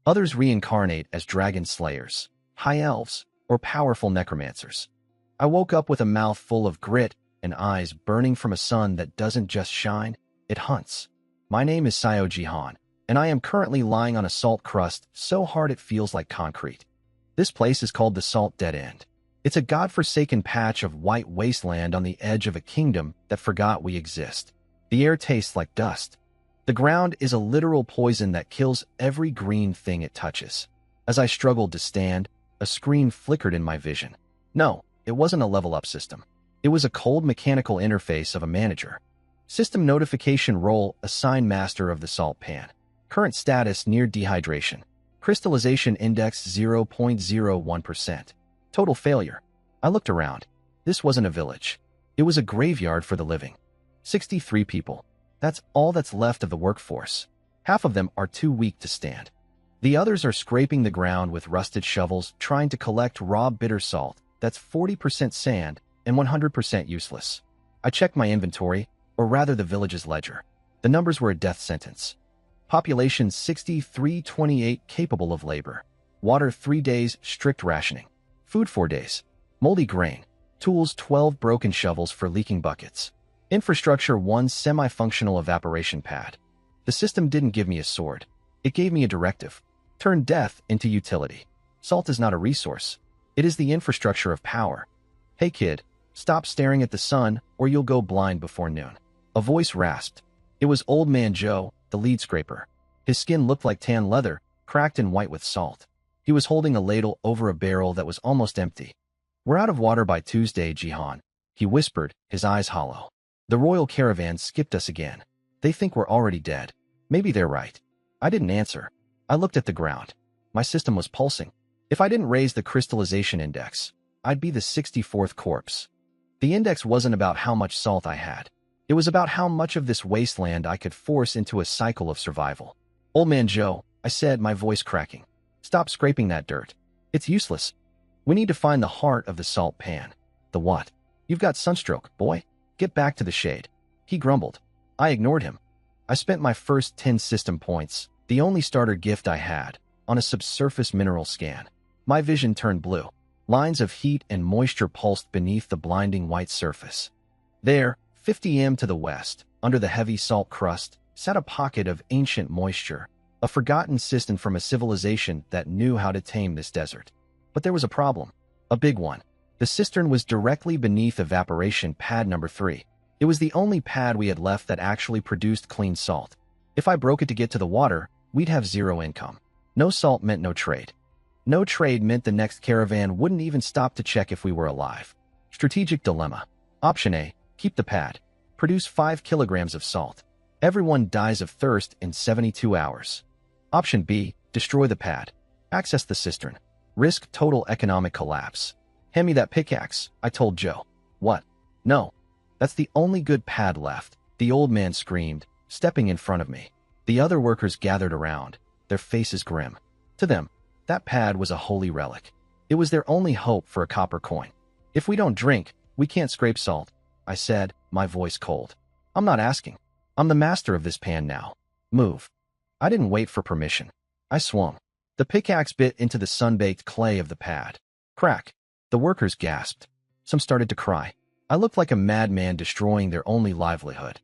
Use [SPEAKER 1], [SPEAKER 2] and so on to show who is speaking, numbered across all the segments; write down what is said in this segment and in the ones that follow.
[SPEAKER 1] Others reincarnate as dragon slayers, high elves, or powerful necromancers. I woke up with a mouth full of grit and eyes burning from a sun that doesn't just shine, it hunts. My name is Seo Jihan, and I am currently lying on a salt crust so hard it feels like concrete. This place is called the Salt Dead End. It's a godforsaken patch of white wasteland on the edge of a kingdom that forgot we exist. The air tastes like dust. The ground is a literal poison that kills every green thing it touches. As I struggled to stand, a screen flickered in my vision. No, it wasn't a level-up system. It was a cold mechanical interface of a manager. System notification role: assign master of the salt pan. Current status: near dehydration. Crystallization index 0.01%. Total failure. I looked around. This wasn't a village. It was a graveyard for the living. 63 people. That's all that's left of the workforce. Half of them are too weak to stand. The others are scraping the ground with rusted shovels, trying to collect raw bitter salt that's 40% sand and 100% useless. I checked my inventory, or rather the village's ledger. The numbers were a death sentence. Population 6328 capable of labor. Water 3 days, strict rationing. Food 4 days. Moldy grain. Tools 12 broken shovels for leaking buckets. Infrastructure 1 semi-functional evaporation pad. The system didn't give me a sword. It gave me a directive. Turn death into utility. Salt is not a resource. It is the infrastructure of power. Hey kid, stop staring at the sun or you'll go blind before noon. A voice rasped. It was Old Man Joe, the lead scraper. His skin looked like tan leather, cracked and white with salt. He was holding a ladle over a barrel that was almost empty. We're out of water by Tuesday, Jihan, he whispered, his eyes hollow. The royal caravan skipped us again. They think we're already dead. Maybe they're right. I didn't answer. I looked at the ground. My system was pulsing. If I didn't raise the crystallization index, I'd be the 64th corpse. The index wasn't about how much salt I had. It was about how much of this wasteland I could force into a cycle of survival. Old Man Joe, I said, my voice cracking. Stop scraping that dirt. It's useless. We need to find the heart of the salt pan. The what? You've got sunstroke, boy. Get back to the shade. He grumbled. I ignored him. I spent my first 10 system points, the only starter gift I had, on a subsurface mineral scan. My vision turned blue. Lines of heat and moisture pulsed beneath the blinding white surface. There, 50 m to the west, under the heavy salt crust, sat a pocket of ancient moisture, a forgotten system from a civilization that knew how to tame this desert. But there was a problem. A big one. The cistern was directly beneath evaporation pad number 3. It was the only pad we had left that actually produced clean salt. If I broke it to get to the water, we'd have zero income. No salt meant no trade. No trade meant the next caravan wouldn't even stop to check if we were alive. Strategic dilemma. Option A, keep the pad. Produce 5 kilograms of salt. Everyone dies of thirst in 72 hours. Option B, destroy the pad. Access the cistern. Risk total economic collapse. Hand me that pickaxe, I told Joe. What? No. That's the only good pad left, the old man screamed, stepping in front of me. The other workers gathered around, their faces grim. To them, that pad was a holy relic. It was their only hope for a copper coin. If we don't drink, we can't scrape salt, I said, my voice cold. I'm not asking. I'm the master of this pan now. Move. I didn't wait for permission. I swung. The pickaxe bit into the sun-baked clay of the pad. Crack. The workers gasped. Some started to cry. I looked like a madman destroying their only livelihood.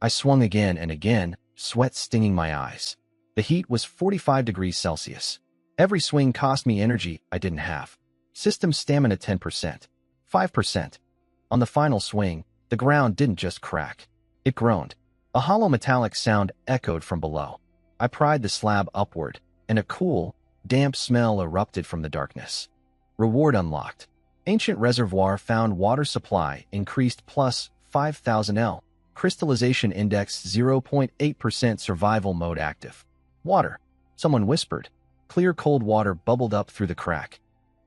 [SPEAKER 1] I swung again and again, sweat stinging my eyes. The heat was 45 degrees Celsius. Every swing cost me energy I didn't have. System stamina 10%. 5%. On the final swing, the ground didn't just crack. It groaned. A hollow metallic sound echoed from below. I pried the slab upward, and a cool, damp smell erupted from the darkness. Reward unlocked. Ancient reservoir found water supply increased plus 5,000 L. Crystallization index 0.8% survival mode active. Water. Someone whispered. Clear cold water bubbled up through the crack.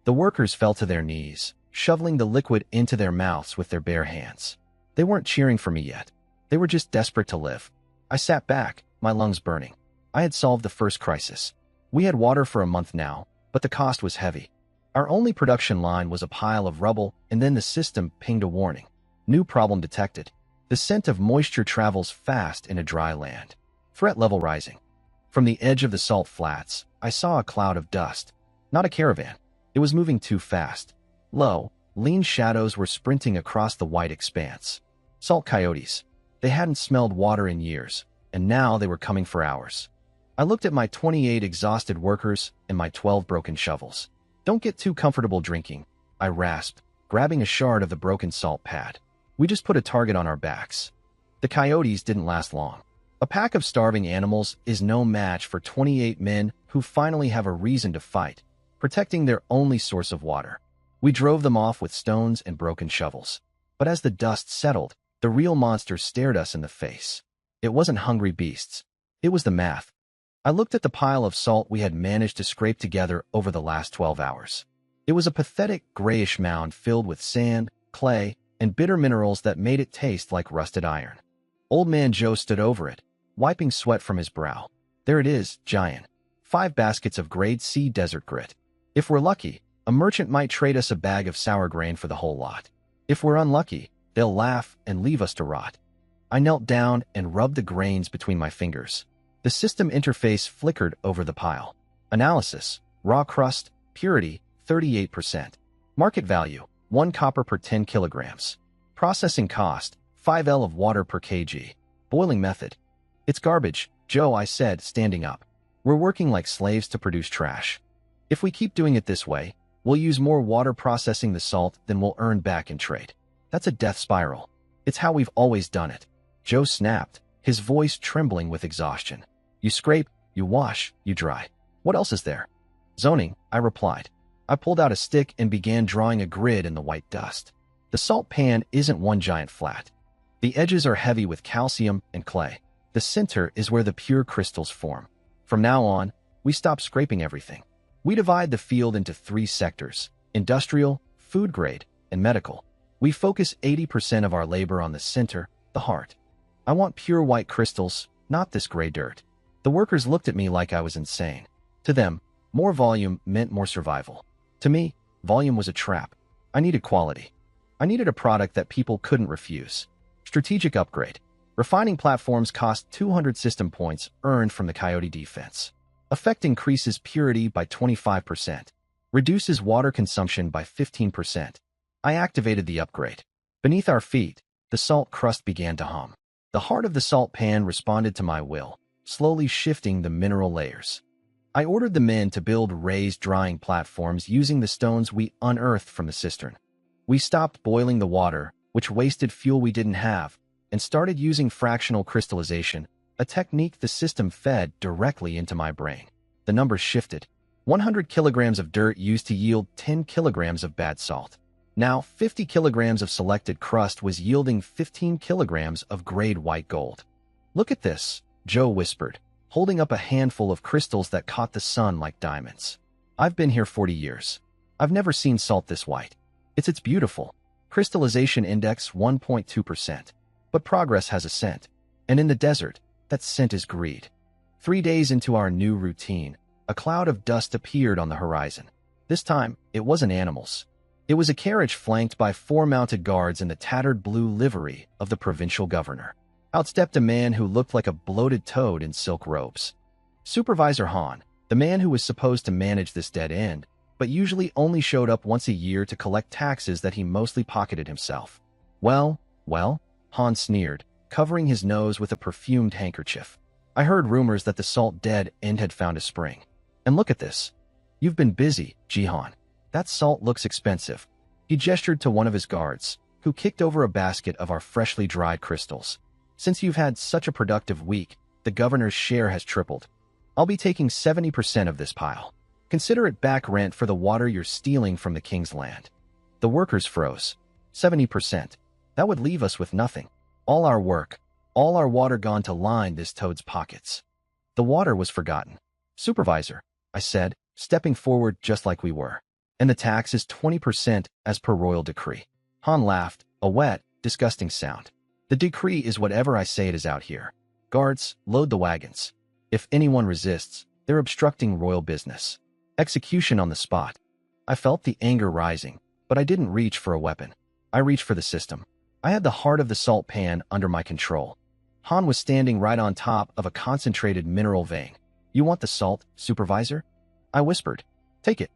[SPEAKER 1] The workers fell to their knees, shoveling the liquid into their mouths with their bare hands. They weren't cheering for me yet. They were just desperate to live. I sat back, my lungs burning. I had solved the first crisis. We had water for a month now, but the cost was heavy. Our only production line was a pile of rubble, and then the system pinged a warning. New problem detected. The scent of moisture travels fast in a dry land. Threat level rising. From the edge of the salt flats, I saw a cloud of dust. Not a caravan. It was moving too fast. Low, lean shadows were sprinting across the white expanse. Salt coyotes. They hadn't smelled water in years, and now they were coming for hours. I looked at my 28 exhausted workers and my 12 broken shovels. Don't get too comfortable drinking, I rasped, grabbing a shard of the broken salt pad. We just put a target on our backs. The coyotes didn't last long. A pack of starving animals is no match for 28 men who finally have a reason to fight, protecting their only source of water. We drove them off with stones and broken shovels. But as the dust settled, the real monster stared us in the face. It wasn't hungry beasts. It was the math. I looked at the pile of salt we had managed to scrape together over the last 12 hours. It was a pathetic grayish mound filled with sand, clay, and bitter minerals that made it taste like rusted iron. Old Man Joe stood over it, wiping sweat from his brow. There it is, giant. 5 baskets of grade C desert grit. If we're lucky, a merchant might trade us a bag of sour grain for the whole lot. If we're unlucky, they'll laugh and leave us to rot. I knelt down and rubbed the grains between my fingers. The system interface flickered over the pile. Analysis: raw crust, purity, 38%. Market value: 1 copper per 10 kilograms. Processing cost: 5 L of water per kg. Boiling method: it's garbage, Joe, I said, standing up. We're working like slaves to produce trash. If we keep doing it this way, we'll use more water processing the salt than we'll earn back in trade. That's a death spiral. It's how we've always done it. Joe snapped, his voice trembling with exhaustion. You scrape, you wash, you dry. What else is there? Zoning, I replied. I pulled out a stick and began drawing a grid in the white dust. The salt pan isn't one giant flat. The edges are heavy with calcium and clay. The center is where the pure crystals form. From now on, we stop scraping everything. We divide the field into 3 sectors: industrial, food grade, and medical. We focus 80% of our labor on the center, the heart. I want pure white crystals, not this gray dirt. The workers looked at me like I was insane. To them, more volume meant more survival. To me, volume was a trap. I needed quality. I needed a product that people couldn't refuse. Strategic upgrade. Refining platforms cost 200 system points earned from the coyote defense. Effect increases purity by 25%. Reduces water consumption by 15%. I activated the upgrade. Beneath our feet, the salt crust began to hum. The heart of the salt pan responded to my will, slowly shifting the mineral layers. I ordered the men to build raised drying platforms using the stones we unearthed from the cistern. We stopped boiling the water, which wasted fuel we didn't have, and started using fractional crystallization, a technique the system fed directly into my brain. The numbers shifted. 100 kilograms of dirt used to yield 10 kilograms of bad salt. Now, 50 kilograms of selected crust was yielding 15 kilograms of grade white gold. Look at this, Joe whispered, holding up a handful of crystals that caught the sun like diamonds. I've been here 40 years. I've never seen salt this white. It's beautiful. Crystallization index 1.2%. But progress has a scent. And in the desert, that scent is greed. 3 days into our new routine, a cloud of dust appeared on the horizon. This time, it wasn't animals. It was a carriage flanked by 4 mounted guards in the tattered blue livery of the provincial governor. Out stepped a man who looked like a bloated toad in silk robes. Supervisor Han, the man who was supposed to manage this dead end, but usually only showed up once a year to collect taxes that he mostly pocketed himself. Well, Han sneered, covering his nose with a perfumed handkerchief. I heard rumors that the salt dead end had found a spring. And look at this. You've been busy, Jihan. That salt looks expensive. He gestured to one of his guards, who kicked over a basket of our freshly dried crystals. Since you've had such a productive week, the governor's share has tripled. I'll be taking 70% of this pile. Consider it back rent for the water you're stealing from the king's land. The workers froze. 70%. That would leave us with nothing. All our work, all our water gone to line this toad's pockets. The water was forgotten. Supervisor, I said, stepping forward just like we were. And the tax is 20% as per royal decree. Han laughed, a wet, disgusting sound. The decree is whatever I say it is out here. Guards, load the wagons. If anyone resists, they're obstructing royal business. Execution on the spot. I felt the anger rising, but I didn't reach for a weapon. I reached for the system. I had the heart of the salt pan under my control. Han was standing right on top of a concentrated mineral vein. You want the salt, supervisor? I whispered. Take it.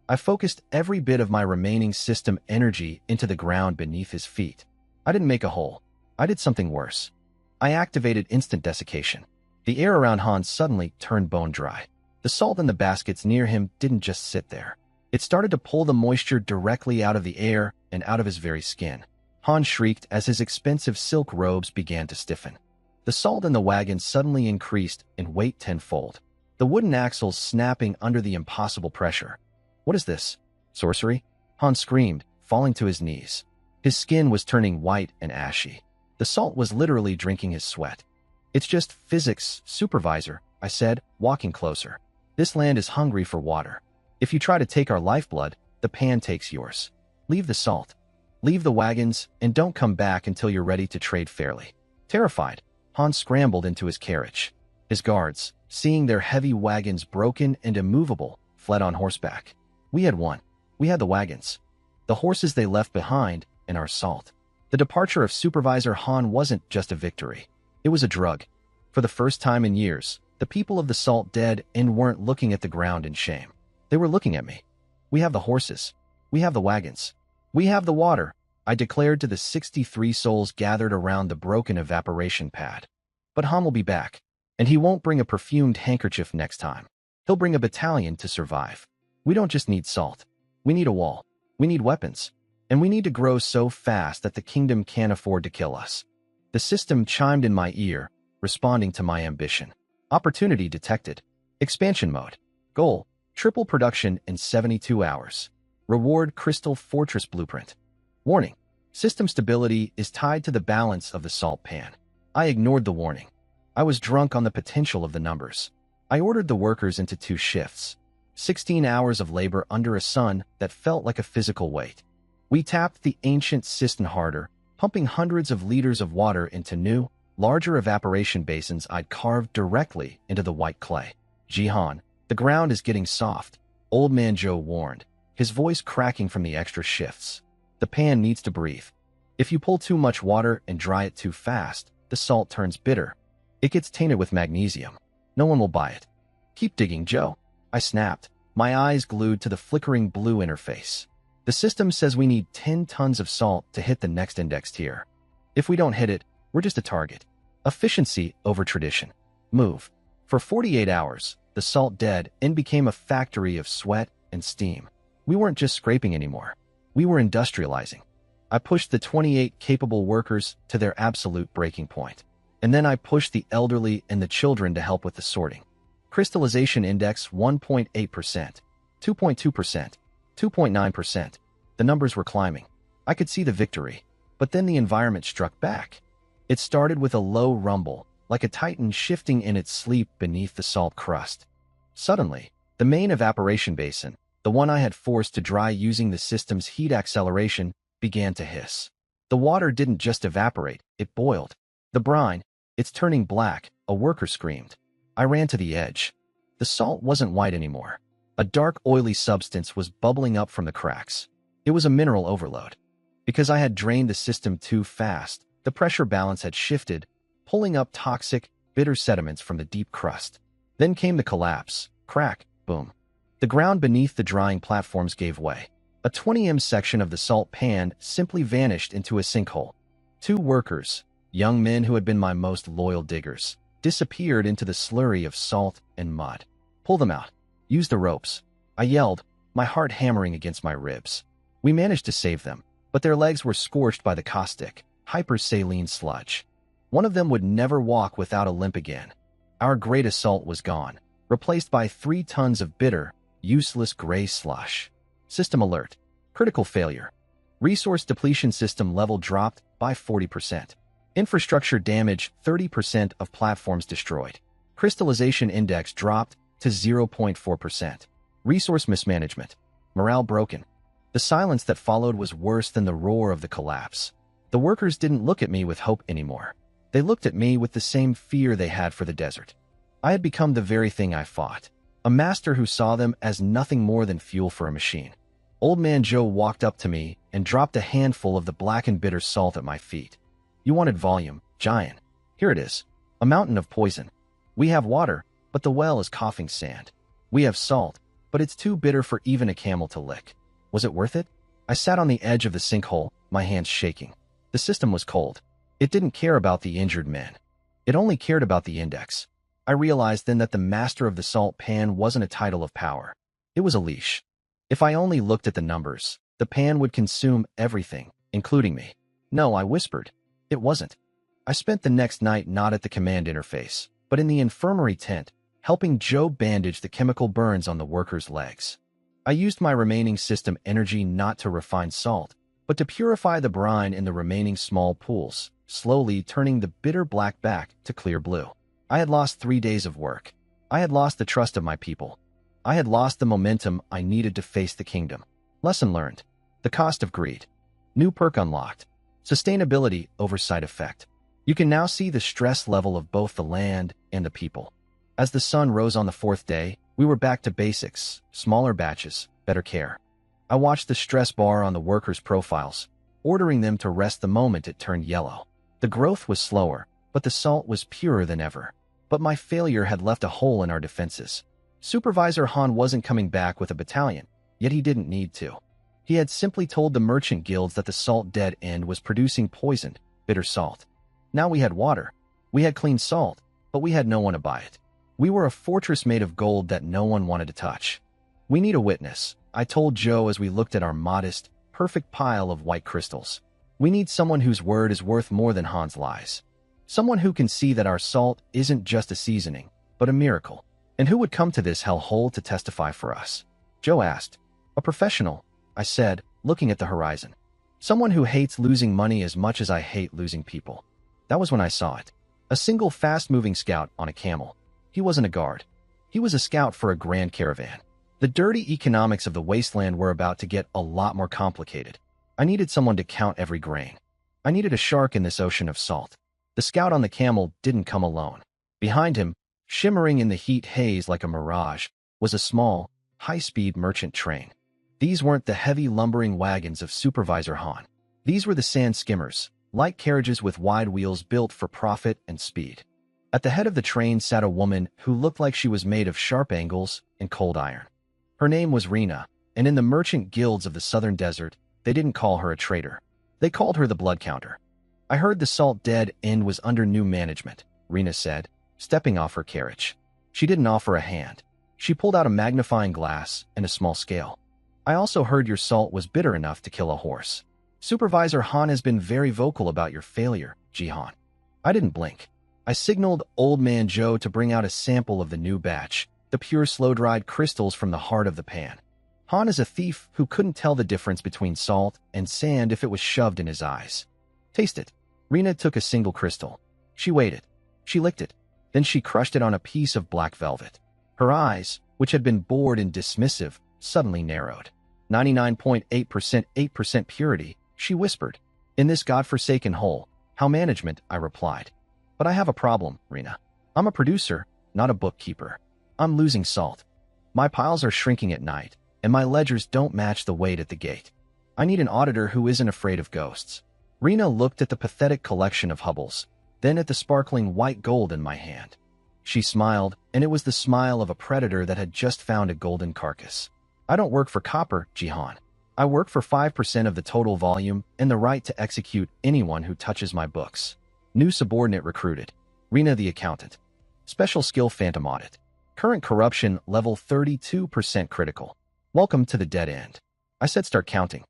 [SPEAKER 1] I focused every bit of my remaining system energy into the ground beneath his feet. I didn't make a hole. I did something worse. I activated instant desiccation. The air around Han suddenly turned bone dry. The salt in the baskets near him didn't just sit there. It started to pull the moisture directly out of the air and out of his very skin. Han shrieked as his expensive silk robes began to stiffen. The salt in the wagon suddenly increased in weight tenfold, the wooden axles snapping under the impossible pressure. What is this? Sorcery? Han screamed, falling to his knees. His skin was turning white and ashy. The salt was literally drinking his sweat. It's just physics, supervisor, I said, walking closer. This land is hungry for water. If you try to take our lifeblood, the pan takes yours. Leave the salt. Leave the wagons, and don't come back until you're ready to trade fairly. Terrified, Han scrambled into his carriage. His guards, seeing their heavy wagons broken and immovable, fled on horseback. We had won. We had the wagons, the horses they left behind, and our salt. The departure of Supervisor Han wasn't just a victory. It was a drug. For the first time in years, the people of the Salt dead and weren't looking at the ground in shame. They were looking at me. We have the horses. We have the wagons. We have the water, I declared to the 63 souls gathered around the broken evaporation pad. But Han will be back, and he won't bring a perfumed handkerchief next time. He'll bring a battalion to survive. We don't just need salt. We need a wall. We need weapons. And we need to grow so fast that the kingdom can't afford to kill us. The system chimed in my ear, responding to my ambition. Opportunity detected. Expansion mode. Goal: triple production in 72 hours. Reward: Crystal Fortress Blueprint. Warning: system stability is tied to the balance of the salt pan. I ignored the warning. I was drunk on the potential of the numbers. I ordered the workers into 2 shifts. 16 hours of labor under a sun that felt like a physical weight. We tapped the ancient cistern harder, pumping hundreds of liters of water into new, larger evaporation basins I'd carved directly into the white clay. Jihan, the ground is getting soft, Old Man Joe warned, his voice cracking from the extra shifts. The pan needs to breathe. If you pull too much water and dry it too fast, the salt turns bitter. It gets tainted with magnesium. No one will buy it. Keep digging, Joe, I snapped, my eyes glued to the flickering blue interface. The system says we need 10 tons of salt to hit the next index tier. If we don't hit it, we're just a target. Efficiency over tradition. Move. For 48 hours, the salt dead and became a factory of sweat and steam. We weren't just scraping anymore. We were industrializing. I pushed the 28 capable workers to their absolute breaking point. And then I pushed the elderly and the children to help with the sorting. Crystallization index 1.8%, 2.2%, 2.9%. The numbers were climbing. I could see the victory. But then the environment struck back. It started with a low rumble, like a titan shifting in its sleep beneath the salt crust. Suddenly, the main evaporation basin, the one I had forced to dry using the system's heat acceleration, began to hiss. The water didn't just evaporate, it boiled. The brine, it's turning black, a worker screamed. I ran to the edge. The salt wasn't white anymore. A dark, oily substance was bubbling up from the cracks. It was a mineral overload. Because I had drained the system too fast, the pressure balance had shifted, pulling up toxic, bitter sediments from the deep crust. Then came the collapse. Crack, boom. The ground beneath the drying platforms gave way. A 20m section of the salt pan simply vanished into a sinkhole. 2 workers, young men who had been my most loyal diggers, disappeared into the slurry of salt and mud. Pull them out. Use the ropes, I yelled, my heart hammering against my ribs. We managed to save them, but their legs were scorched by the caustic, hypersaline sludge. One of them would never walk without a limp again. Our great assault was gone, replaced by 3 tons of bitter, useless gray slush. System alert. Critical failure. Resource depletion system level dropped by 40%. Infrastructure damage 30% of platforms destroyed. Crystallization index dropped to 0.4%. Resource mismanagement. Morale broken. The silence that followed was worse than the roar of the collapse. The workers didn't look at me with hope anymore. They looked at me with the same fear they had for the desert. I had become the very thing I fought. A master who saw them as nothing more than fuel for a machine. Old Man Joe walked up to me and dropped a handful of the black and bitter salt at my feet. You wanted volume, giant. Here it is. A mountain of poison. We have water, but the well is coughing sand. We have salt, but it's too bitter for even a camel to lick. Was it worth it? I sat on the edge of the sinkhole, my hands shaking. The system was cold. It didn't care about the injured men. It only cared about the index. I realized then that the master of the salt pan wasn't a title of power. It was a leash. If I only looked at the numbers, the pan would consume everything, including me. No, I whispered. It wasn't. I spent the next night not at the command interface, but in the infirmary tent, helping Joe bandage the chemical burns on the workers' legs. I used my remaining system energy not to refine salt, but to purify the brine in the remaining small pools, slowly turning the bitter black back to clear blue. I had lost 3 days of work. I had lost the trust of my people. I had lost the momentum I needed to face the kingdom. Lesson learned. The cost of greed. New perk unlocked. Sustainability over side effect. You can now see the stress level of both the land and the people. As the sun rose on the 4th day, we were back to basics, smaller batches, better care. I watched the stress bar on the workers' profiles, ordering them to rest the moment it turned yellow. The growth was slower, but the salt was purer than ever. But my failure had left a hole in our defenses. Supervisor Han wasn't coming back with a battalion, yet he didn't need to. He had simply told the merchant guilds that the salt dead end was producing poisoned, bitter salt. Now we had water. We had clean salt, but we had no one to buy it. We were a fortress made of gold that no one wanted to touch. We need a witness, I told Joe as we looked at our modest, perfect pile of white crystals. We need someone whose word is worth more than Han's lies. Someone who can see that our salt isn't just a seasoning, but a miracle. And who would come to this hellhole to testify for us? Joe asked. A professional, I said, looking at the horizon. Someone who hates losing money as much as I hate losing people. That was when I saw it. A single fast-moving scout on a camel. He wasn't a guard. He was a scout for a grand caravan. The dirty economics of the wasteland were about to get a lot more complicated. I needed someone to count every grain. I needed a shark in this ocean of salt. The scout on the camel didn't come alone. Behind him, shimmering in the heat haze like a mirage, was a small, high-speed merchant train. These weren't the heavy lumbering wagons of Supervisor Han. These were the sand skimmers, light carriages with wide wheels built for profit and speed. At the head of the train sat a woman who looked like she was made of sharp angles and cold iron. Her name was Rena, and in the merchant guilds of the southern desert, they didn't call her a traitor. They called her the blood counter. I heard the salt dead end was under new management, Rena said, stepping off her carriage. She didn't offer a hand. She pulled out a magnifying glass and a small scale. I also heard your salt was bitter enough to kill a horse. Supervisor Han has been very vocal about your failure, Jihan. I didn't blink. I signaled Old Man Joe to bring out a sample of the new batch, the pure slow-dried crystals from the heart of the pan. Han is a thief who couldn't tell the difference between salt and sand if it was shoved in his eyes. Taste it. Rena took a single crystal. She weighed it. She licked it. Then she crushed it on a piece of black velvet. Her eyes, which had been bored and dismissive, suddenly narrowed. 99.8% 8% purity, she whispered. In this godforsaken hole, how management, I replied. But I have a problem, Rena. I'm a producer, not a bookkeeper. I'm losing salt. My piles are shrinking at night, and my ledgers don't match the weight at the gate. I need an auditor who isn't afraid of ghosts. Rena looked at the pathetic collection of hubbles, then at the sparkling white gold in my hand. She smiled, and it was the smile of a predator that had just found a golden carcass. I don't work for copper, Jihan. I work for 5% of the total volume and the right to execute anyone who touches my books. New subordinate recruited. Rena the accountant. Special skill phantom audit. Current corruption level 32% critical. Welcome to the dead end. I said start counting.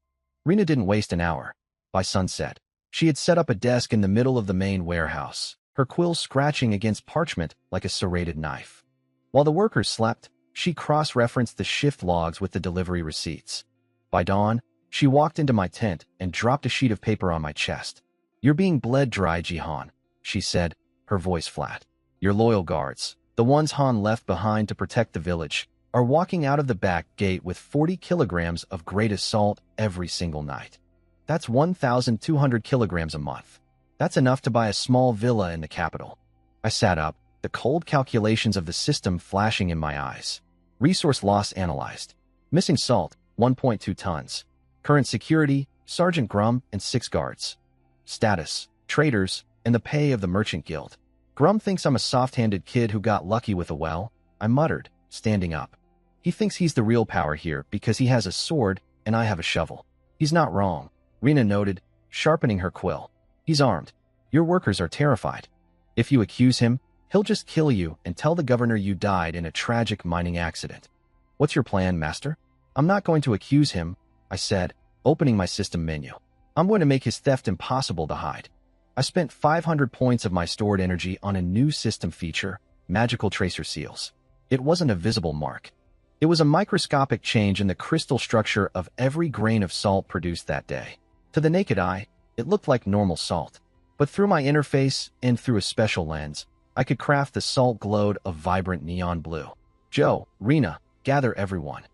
[SPEAKER 1] Rena didn't waste an hour. By sunset, she had set up a desk in the middle of the main warehouse, her quill scratching against parchment like a serrated knife. While the workers slept, she cross-referenced the shift logs with the delivery receipts. By dawn, she walked into my tent and dropped a sheet of paper on my chest. You're being bled dry, Jihan, she said, her voice flat. Your loyal guards, the ones Han left behind to protect the village, are walking out of the back gate with 40 kilograms of greatest salt every single night. That's 1,200 kilograms a month. That's enough to buy a small villa in the capital. I sat up, the cold calculations of the system flashing in my eyes. Resource loss analyzed. Missing salt, 1.2 tons. Current security, Sergeant Grum and 6 guards. Status, traders, and the pay of the merchant guild. Grum thinks I'm a soft-handed kid who got lucky with a well, I muttered, standing up. He thinks he's the real power here because he has a sword and I have a shovel. He's not wrong, Rena noted, sharpening her quill. He's armed. Your workers are terrified. If you accuse him, he'll just kill you and tell the governor you died in a tragic mining accident. What's your plan, Master? I'm not going to accuse him, I said, opening my system menu. I'm going to make his theft impossible to hide. I spent 500 points of my stored energy on a new system feature, Magical Tracer Seals. It wasn't a visible mark. It was a microscopic change in the crystal structure of every grain of salt produced that day. To the naked eye, it looked like normal salt. But through my interface and through a special lens, I could craft the salt glowed of vibrant neon blue. Joe, Rena, gather everyone,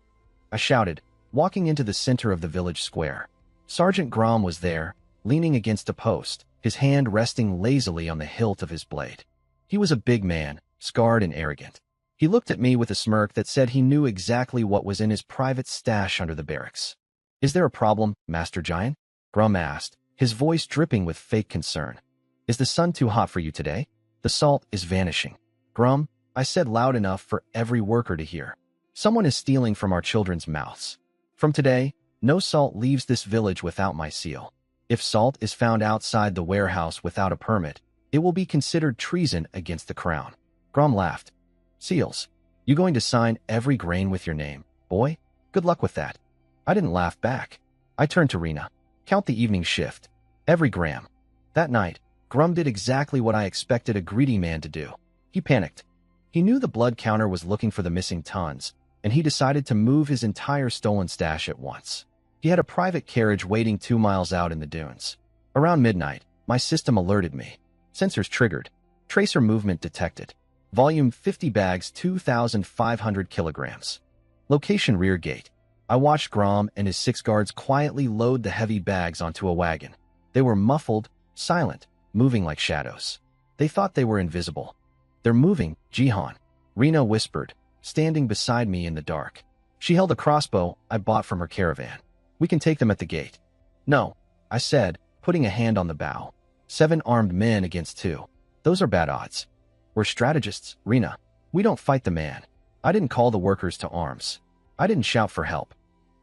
[SPEAKER 1] I shouted, walking into the center of the village square. Sergeant Grom was there, leaning against a post, his hand resting lazily on the hilt of his blade. He was a big man, scarred and arrogant. He looked at me with a smirk that said he knew exactly what was in his private stash under the barracks. Is there a problem, Master Giant? Grum asked, his voice dripping with fake concern. Is the sun too hot for you today? The salt is vanishing. Grum, I said loud enough for every worker to hear. Someone is stealing from our children's mouths. From today, no salt leaves this village without my seal. If salt is found outside the warehouse without a permit, it will be considered treason against the crown. Grum laughed. Seals. You going to sign every grain with your name, boy? Good luck with that. I didn't laugh back. I turned to Rena. Count the evening shift. Every gram. That night, Grum did exactly what I expected a greedy man to do. He panicked. He knew the blood counter was looking for the missing tons, and he decided to move his entire stolen stash at once. He had a private carriage waiting 2 miles out in the dunes. Around midnight, my system alerted me. Sensors triggered. Tracer movement detected. Volume 50 bags 2,500 kilograms. Location rear gate. I watched Grom and his 6 guards quietly load the heavy bags onto a wagon. They were muffled, silent, moving like shadows. They thought they were invisible. They're moving, Jihan, Rena whispered, standing beside me in the dark. She held a crossbow I bought from her caravan. We can take them at the gate. No, I said, putting a hand on the bow. 7 armed men against 2. Those are bad odds. We're strategists, Rena. We don't fight the man. I didn't call the workers to arms. I didn't shout for help.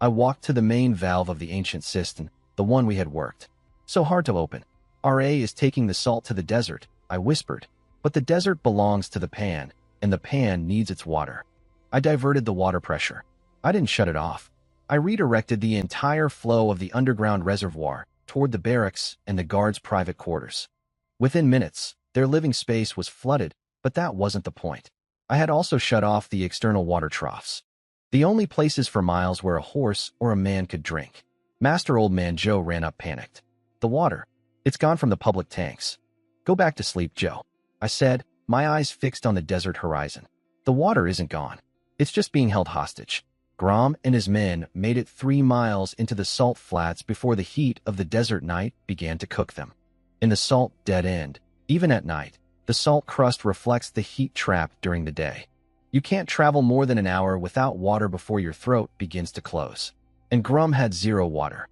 [SPEAKER 1] I walked to the main valve of the ancient cistern, the one we had worked. So hard to open. RA is taking the salt to the desert, I whispered. But the desert belongs to the pan, and the pan needs its water. I diverted the water pressure. I didn't shut it off. I redirected the entire flow of the underground reservoir toward the barracks and the guards' private quarters. Within minutes, their living space was flooded, but that wasn't the point. I had also shut off the external water troughs. The only places for miles where a horse or a man could drink. Master Old Man Joe ran up panicked. The water. It's gone from the public tanks. Go back to sleep, Joe, I said, my eyes fixed on the desert horizon. The water isn't gone. It's just being held hostage. Grom and his men made it 3 miles into the salt flats before the heat of the desert night began to cook them. In the salt dead end, even at night, the salt crust reflects the heat trapped during the day. You can't travel more than an hour without water before your throat begins to close. And Grum had 0 water.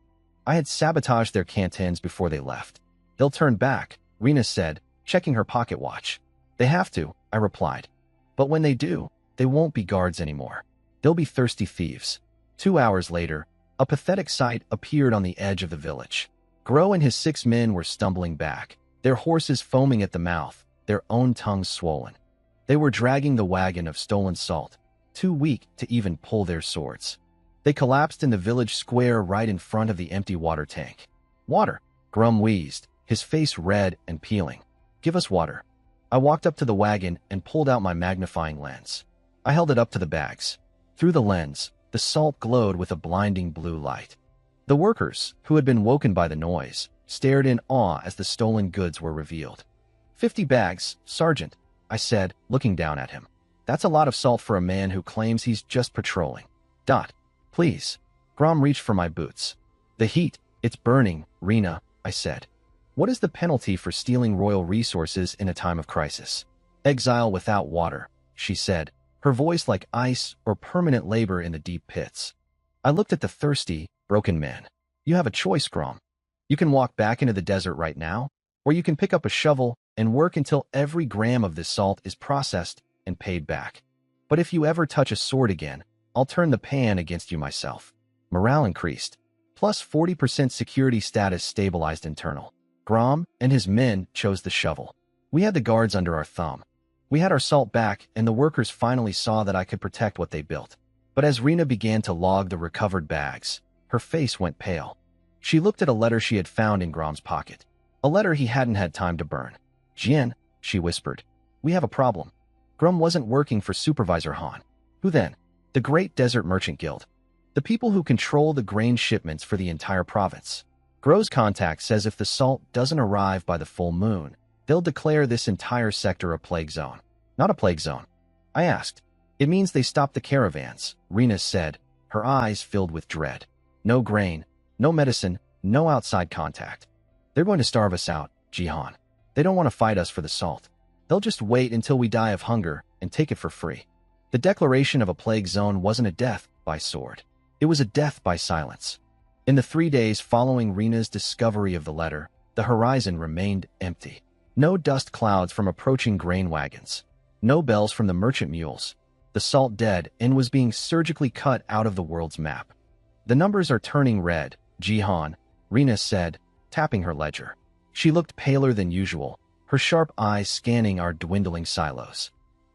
[SPEAKER 1] I had sabotaged their canteens before they left. They'll turn back, Rena said, checking her pocket watch. They have to, I replied. But when they do, they won't be guards anymore. They'll be thirsty thieves. 2 hours later, a pathetic sight appeared on the edge of the village. Gro and his 6 men were stumbling back, their horses foaming at the mouth, their own tongues swollen. They were dragging the wagon of stolen salt, too weak to even pull their swords. They collapsed in the village square right in front of the empty water tank. Water, Grum wheezed, his face red and peeling. Give us water. I walked up to the wagon and pulled out my magnifying lens. I held it up to the bags. Through the lens, the salt glowed with a blinding blue light. The workers, who had been woken by the noise, stared in awe as the stolen goods were revealed. 50 bags, Sergeant, I said, looking down at him. That's a lot of salt for a man who claims he's just patrolling. Please. Grom reached for my boots. The heat, it's burning, Rena, I said. What is the penalty for stealing royal resources in a time of crisis? Exile without water, she said, her voice like ice or permanent labor in the deep pits. I looked at the thirsty, broken man. You have a choice, Grom. You can walk back into the desert right now, or you can pick up a shovel and work until every gram of this salt is processed and paid back. But if you ever touch a sword again, I'll turn the pan against you myself. Morale increased. Plus 40% security status stabilized internal. Grom and his men chose the shovel. We had the guards under our thumb. We had our salt back, and the workers finally saw that I could protect what they built. But as Rena began to log the recovered bags, her face went pale. She looked at a letter she had found in Grom's pocket. A letter he hadn't had time to burn. "Jian," she whispered, "we have a problem." Grom wasn't working for Supervisor Han. Who then? The Great Desert Merchant Guild. The people who control the grain shipments for the entire province. Gro's contact says if the salt doesn't arrive by the full moon, they'll declare this entire sector a plague zone. Not a plague zone. I asked. It means they stop the caravans, Rena said, her eyes filled with dread. No grain, no medicine, no outside contact. They're going to starve us out, Jihan. They don't want to fight us for the salt. They'll just wait until we die of hunger and take it for free. The declaration of a plague zone wasn't a death by sword. It was a death by silence. In the 3 days following Rena's discovery of the letter, the horizon remained empty. No dust clouds from approaching grain wagons. No bells from the merchant mules. The salt dead and was being surgically cut out of the world's map. The numbers are turning red, Jihan, Rena said, tapping her ledger. She looked paler than usual, her sharp eyes scanning our dwindling silos.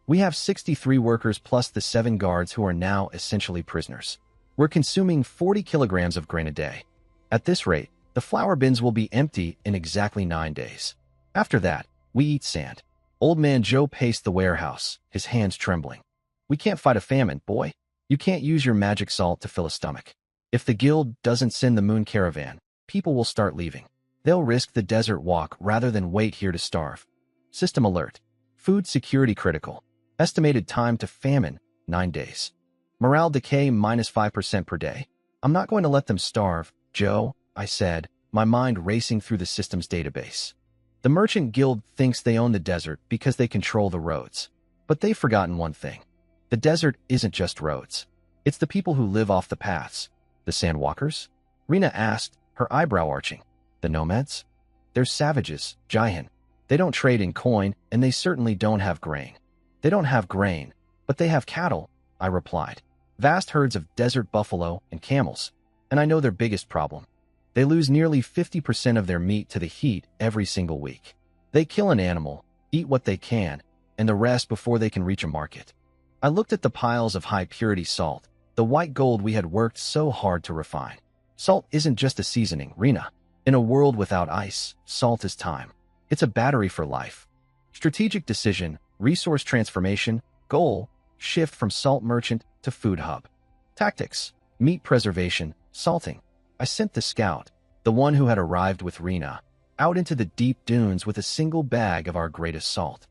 [SPEAKER 1] We have 63 workers plus the 7 guards who are now essentially prisoners. We're consuming 40 kilograms of grain a day. At this rate, the flour bins will be empty in exactly 9 days. After that, we eat sand. Old man Joe paced the warehouse, his hands trembling. We can't fight a famine, boy. You can't use your magic salt to fill a stomach. If the guild doesn't send the moon caravan, people will start leaving. They'll risk the desert walk rather than wait here to starve. System alert. Food security critical. Estimated time to famine, 9 days. Morale decay -5% per day. I'm not going to let them starve, Joe, I said, my mind racing through the system's database. The Merchant Guild thinks they own the desert because they control the roads. But they've forgotten one thing. The desert isn't just roads. It's the people who live off the paths. The sandwalkers? Rena asked, her eyebrow arching. The nomads? They're savages, Jihan. They don't trade in coin, and they certainly don't have grain. They don't have grain, but they have cattle, I replied. Vast herds of desert buffalo and camels. And I know their biggest problem. They lose nearly 50% of their meat to the heat every single week. They kill an animal, eat what they can, and the rest before they can reach a market. I looked at the piles of high-purity salt, the white gold we had worked so hard to refine. Salt isn't just a seasoning, Rena. In a world without ice, salt is time. It's a battery for life. Strategic decision, resource transformation, goal, shift from salt merchant to food hub. Tactics, meat preservation, salting. I sent the scout, the one who had arrived with Rena, out into the deep dunes with a single bag of our greatest salt.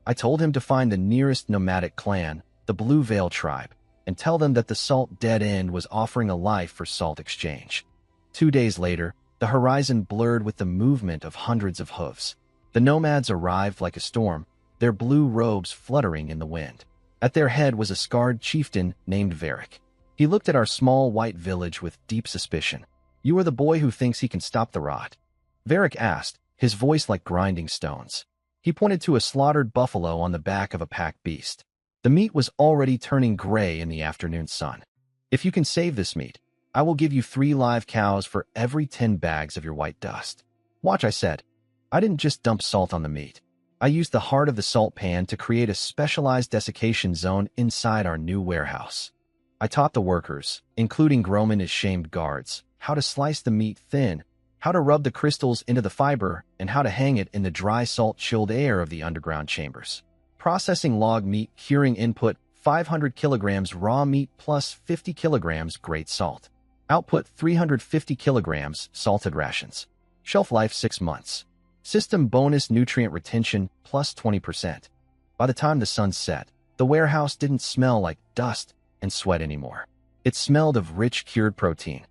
[SPEAKER 1] I told him to find the nearest nomadic clan, the Blue Veil tribe, and tell them that the salt dead end was offering a life for salt exchange. 2 days later, the horizon blurred with the movement of hundreds of hooves. The nomads arrived like a storm, their blue robes fluttering in the wind. At their head was a scarred chieftain named Varric. He looked at our small white village with deep suspicion. You are the boy who thinks he can stop the rot? Varric asked, his voice like grinding stones. He pointed to a slaughtered buffalo on the back of a packed beast. The meat was already turning gray in the afternoon sun. If you can save this meat, I will give you 3 live cows for every 10 bags of your white dust. Watch, I said. I didn't just dump salt on the meat. I used the heart of the salt pan to create a specialized desiccation zone inside our new warehouse. I taught the workers, including Grom and his shamed guards, how to slice the meat thin, how to rub the crystals into the fiber, and how to hang it in the dry salt-chilled air of the underground chambers. Processing log meat curing input 500 kilograms raw meat plus 50 kilograms great salt. Output 350 kilograms salted rations. Shelf life 6 months. System bonus nutrient retention plus 20%. By the time the sun set, the warehouse didn't smell like dust and sweat anymore. It smelled of rich cured protein.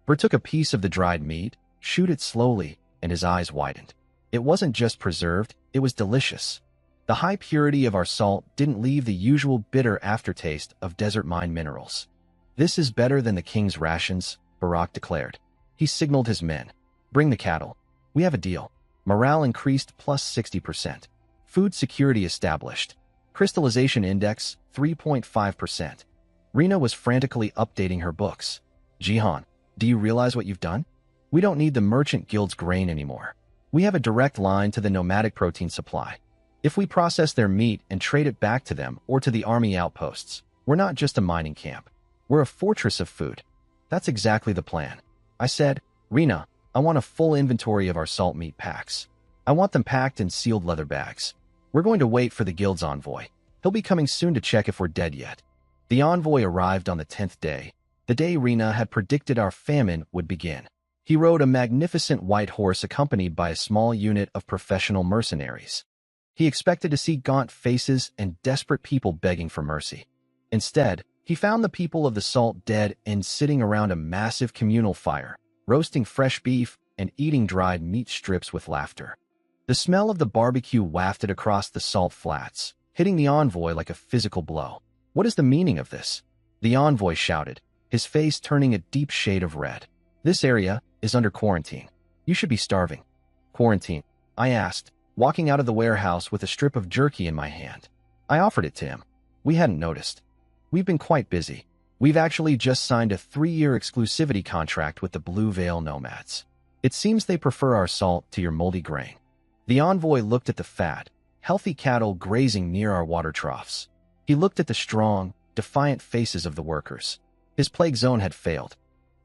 [SPEAKER 1] Bert took a piece of the dried meat, chewed it slowly, and his eyes widened. It wasn't just preserved, it was delicious. The high purity of our salt didn't leave the usual bitter aftertaste of desert mine minerals. This is better than the king's rations, Barak declared. He signaled his men. Bring the cattle. We have a deal. Morale increased plus 60%. Food security established. Crystallization index 3.5%. Rena was frantically updating her books. Jihan, do you realize what you've done? We don't need the Merchant Guild's grain anymore. We have a direct line to the nomadic protein supply. If we process their meat and trade it back to them or to the army outposts, we're not just a mining camp. We're a fortress of food. That's exactly the plan. I said, Rena, I want a full inventory of our salt meat packs. I want them packed in sealed leather bags. We're going to wait for the guild's envoy. He'll be coming soon to check if we're dead yet. The envoy arrived on the 10th day, the day Rena had predicted our famine would begin. He rode a magnificent white horse accompanied by a small unit of professional mercenaries. He expected to see gaunt faces and desperate people begging for mercy. Instead, he found the people of the Salt dead and sitting around a massive communal fire, roasting fresh beef and eating dried meat strips with laughter. The smell of the barbecue wafted across the Salt flats, hitting the envoy like a physical blow. What is the meaning of this? The envoy shouted, his face turning a deep shade of red. This area is under quarantine. You should be starving. Quarantine? I asked, walking out of the warehouse with a strip of jerky in my hand. I offered it to him. We hadn't noticed. We've been quite busy. We've actually just signed a 3-year exclusivity contract with the Blue Veil Nomads. It seems they prefer our salt to your moldy grain. The envoy looked at the fat, healthy cattle grazing near our water troughs. He looked at the strong, defiant faces of the workers. His plague zone had failed.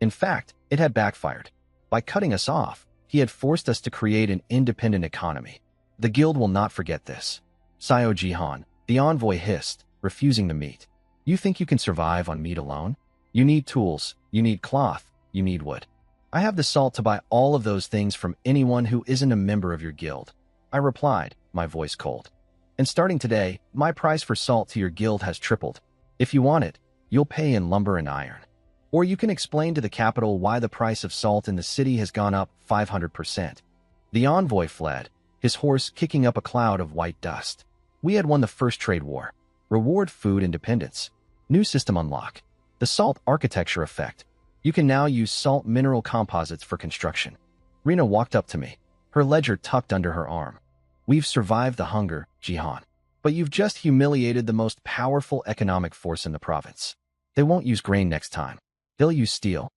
[SPEAKER 1] In fact, it had backfired. By cutting us off, he had forced us to create an independent economy. The guild will not forget this. Sayo Jihan, the envoy hissed, refusing the meat. You think you can survive on meat alone? You need tools, you need cloth, you need wood. I have the salt to buy all of those things from anyone who isn't a member of your guild. I replied, my voice cold. And starting today, my price for salt to your guild has tripled. If you want it, you'll pay in lumber and iron. Or you can explain to the capital why the price of salt in the city has gone up 500%. The envoy fled, his horse kicking up a cloud of white dust. We had won the first trade war. Reward food independence. New system unlock. The salt architecture effect. You can now use salt mineral composites for construction. Rena walked up to me, her ledger tucked under her arm. We've survived the hunger, Jihan. But you've just humiliated the most powerful economic force in the province. They won't use grain next time. They'll use steel.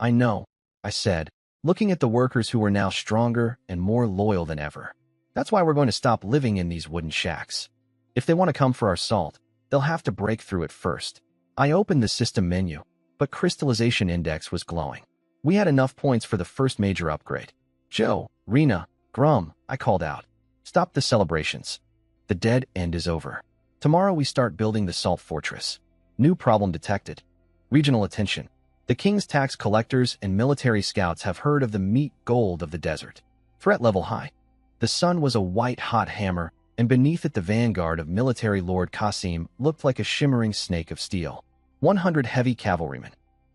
[SPEAKER 1] I know, I said, looking at the workers who were now stronger and more loyal than ever. That's why we're going to stop living in these wooden shacks. If they want to come for our salt, they'll have to break through it first. I opened the system menu, but crystallization index was glowing. We had enough points for the first major upgrade. Joe, Rena, Grum, I called out. Stop the celebrations. The dead end is over. Tomorrow we start building the salt fortress. New problem detected. Regional attention. The king's tax collectors and military scouts have heard of the meat gold of the desert. Threat level high. The sun was a white-hot hammer, and beneath it the vanguard of military Lord Qasim looked like a shimmering snake of steel. 100 heavy cavalrymen.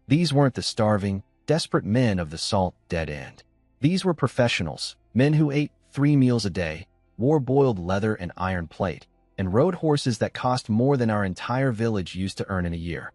[SPEAKER 1] These weren't the starving, desperate men of the salt dead end. These were professionals, men who ate 3 meals a day, wore boiled leather and iron plate, and rode horses that cost more than our entire village used to earn in a year.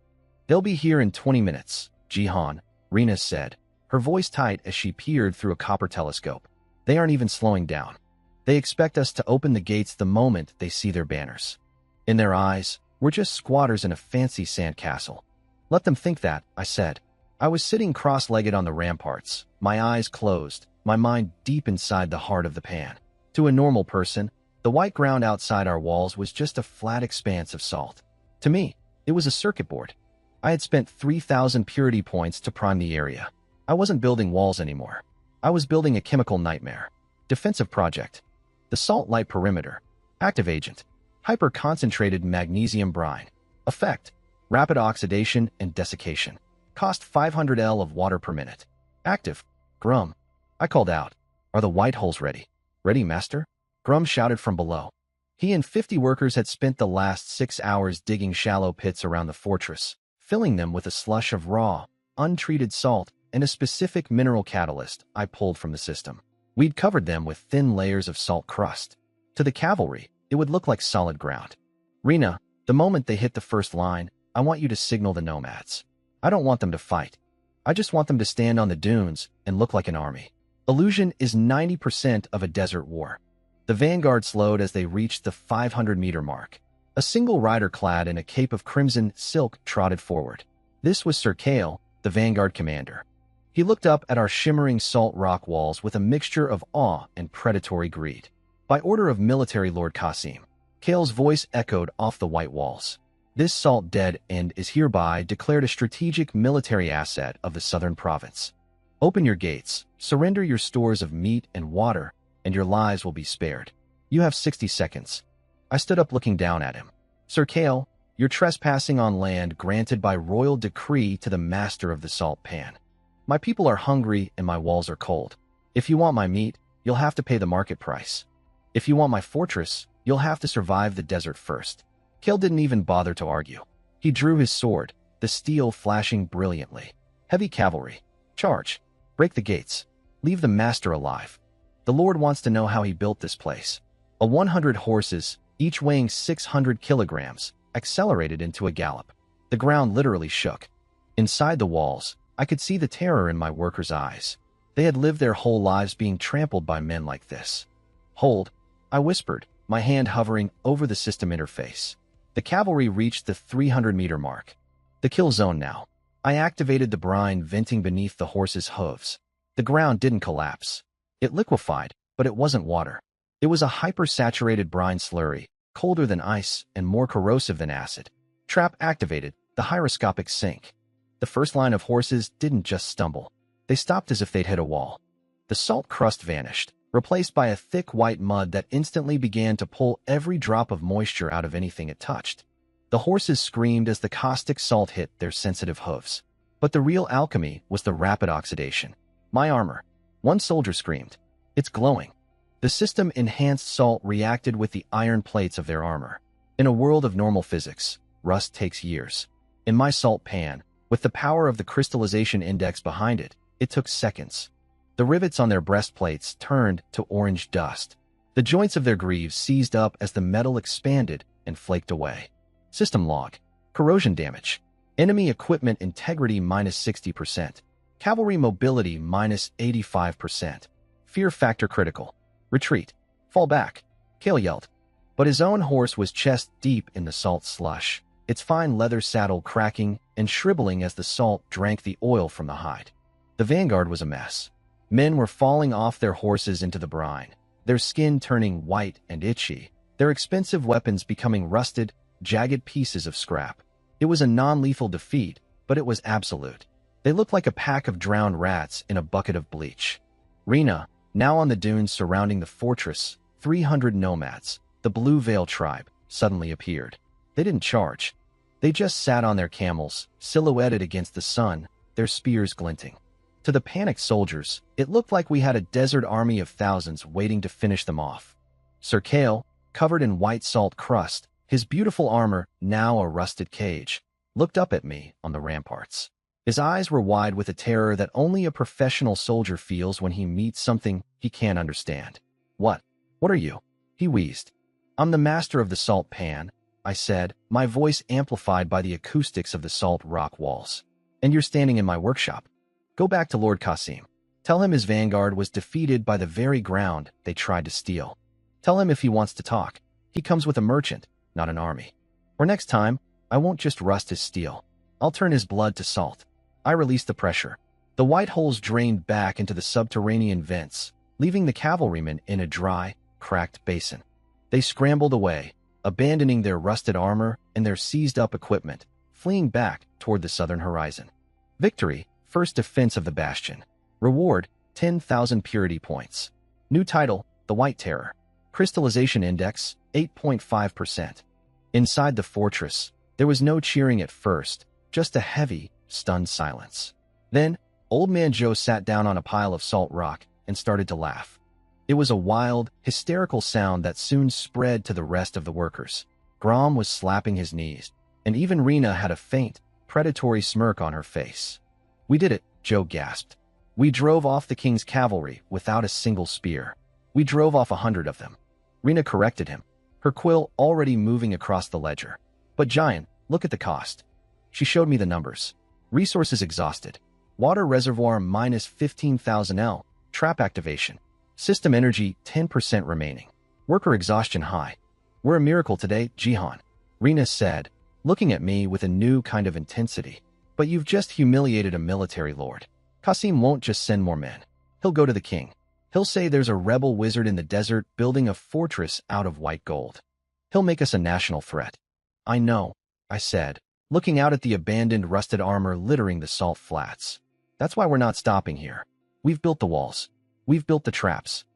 [SPEAKER 1] They'll be here in 20 minutes, Jihan, Rena said, her voice tight as she peered through a copper telescope. They aren't even slowing down. They expect us to open the gates the moment they see their banners. In their eyes, we're just squatters in a fancy sand castle. Let them think that, I said. I was sitting cross-legged on the ramparts, my eyes closed, my mind deep inside the heart of the pan. To a normal person, the white ground outside our walls was just a flat expanse of salt. To me, it was a circuit board. I had spent 3,000 purity points to prime the area. I wasn't building walls anymore. I was building a chemical nightmare. Defensive project. The salt light perimeter. Active agent. Hyper-concentrated magnesium brine. Effect. Rapid oxidation and desiccation. Cost 500 L of water per minute. Active. Grum. I called out. Are the white holes ready? Ready, master? Grum shouted from below. He and 50 workers had spent the last 6 hours digging shallow pits around the fortress, filling them with a slush of raw, untreated salt and a specific mineral catalyst I pulled from the system. We'd covered them with thin layers of salt crust. To the cavalry, it would look like solid ground. Rena, the moment they hit the first line, I want you to signal the nomads. I don't want them to fight. I just want them to stand on the dunes and look like an army. Illusion is 90% of a desert war. The vanguard slowed as they reached the 500-meter mark. A single rider clad in a cape of crimson silk trotted forward. This was Sir Kale, the vanguard commander. He looked up at our shimmering salt rock walls with a mixture of awe and predatory greed. By order of military Lord Qasim, Kale's voice echoed off the white walls. This salt dead end is hereby declared a strategic military asset of the southern province. Open your gates, surrender your stores of meat and water, and your lives will be spared. You have 60 seconds. I stood up looking down at him. Sir Kale, you're trespassing on land granted by royal decree to the master of the salt pan. My people are hungry and my walls are cold. If you want my meat, you'll have to pay the market price. If you want my fortress, you'll have to survive the desert first. Kale didn't even bother to argue. He drew his sword, the steel flashing brilliantly. Heavy cavalry. Charge. Break the gates. Leave the master alive. The Lord wants to know how he built this place. 100 horses, each weighing 600 kilograms, accelerated into a gallop. The ground literally shook. Inside the walls, I could see the terror in my workers' eyes. They had lived their whole lives being trampled by men like this. Hold, I whispered, my hand hovering over the system interface. The cavalry reached the 300-meter mark. The kill zone now. I activated the brine venting beneath the horses' hooves. The ground didn't collapse. It liquefied, but it wasn't water. It was a hyper-saturated brine slurry, colder than ice and more corrosive than acid. Trap activated, the gyroscopic sink. The first line of horses didn't just stumble. They stopped as if they'd hit a wall. The salt crust vanished, replaced by a thick white mud that instantly began to pull every drop of moisture out of anything it touched. The horses screamed as the caustic salt hit their sensitive hooves. But the real alchemy was the rapid oxidation. My armor. One soldier screamed. It's glowing. The system-enhanced salt reacted with the iron plates of their armor. In a world of normal physics, rust takes years. In my salt pan, with the power of the crystallization index behind it, it took seconds. The rivets on their breastplates turned to orange dust. The joints of their greaves seized up as the metal expanded and flaked away. System log. Corrosion damage. Enemy equipment integrity minus 60%. Cavalry mobility minus 85%. Fear factor critical. Retreat. Fall back. Kale yelled. But his own horse was chest deep in the salt slush, its fine leather saddle cracking and shriveling as the salt drank the oil from the hide. The vanguard was a mess. Men were falling off their horses into the brine, their skin turning white and itchy, their expensive weapons becoming rusted, jagged pieces of scrap. It was a non-lethal defeat, but it was absolute. They looked like a pack of drowned rats in a bucket of bleach. Rena, now on the dunes surrounding the fortress, 300 nomads, the Blue Veil tribe, suddenly appeared. They didn't charge. They just sat on their camels, silhouetted against the sun, their spears glinting. To the panicked soldiers, it looked like we had a desert army of thousands waiting to finish them off. Sir Kale, covered in white salt crust, his beautiful armor now a rusted cage, looked up at me on the ramparts. His eyes were wide with a terror that only a professional soldier feels when he meets something he can't understand. What are you? He wheezed. I'm the master of the salt pan, I said, my voice amplified by the acoustics of the salt rock walls. And you're standing in my workshop. Go back to Lord Qasim. Tell him his vanguard was defeated by the very ground they tried to steal. Tell him if he wants to talk, he comes with a merchant, not an army. Or next time, I won't just rust his steel. I'll turn his blood to salt. I released the pressure. The white holes drained back into the subterranean vents, leaving the cavalrymen in a dry, cracked basin. They scrambled away, abandoning their rusted armor and their seized-up equipment, fleeing back toward the southern horizon. Victory, first defense of the bastion. Reward, 10,000 purity points. New title, The White Terror. Crystallization index, 8.5%. Inside the fortress, there was no cheering at first, just a heavy, stunned silence. Then, Old Man Joe sat down on a pile of salt rock and started to laugh. It was a wild, hysterical sound that soon spread to the rest of the workers. Grom was slapping his knees, and even Rena had a faint, predatory smirk on her face. We did it, Joe gasped. We drove off the king's cavalry without a single spear. We drove off 100 of them. Rena corrected him, her quill already moving across the ledger. But Giant, look at the cost. She showed me the numbers. Resources exhausted. Water reservoir minus 15,000 L. Trap activation. System energy 10% remaining. Worker exhaustion high. We're a miracle today, Jihan. Rina said, looking at me with a new kind of intensity. But you've just humiliated a military lord. Qasim won't just send more men. He'll go to the king. He'll say there's a rebel wizard in the desert building a fortress out of white gold. He'll make us a national threat. I know, I said, looking out at the abandoned rusted armor littering the salt flats. That's why we're not stopping here. We've built the walls. We've built the traps.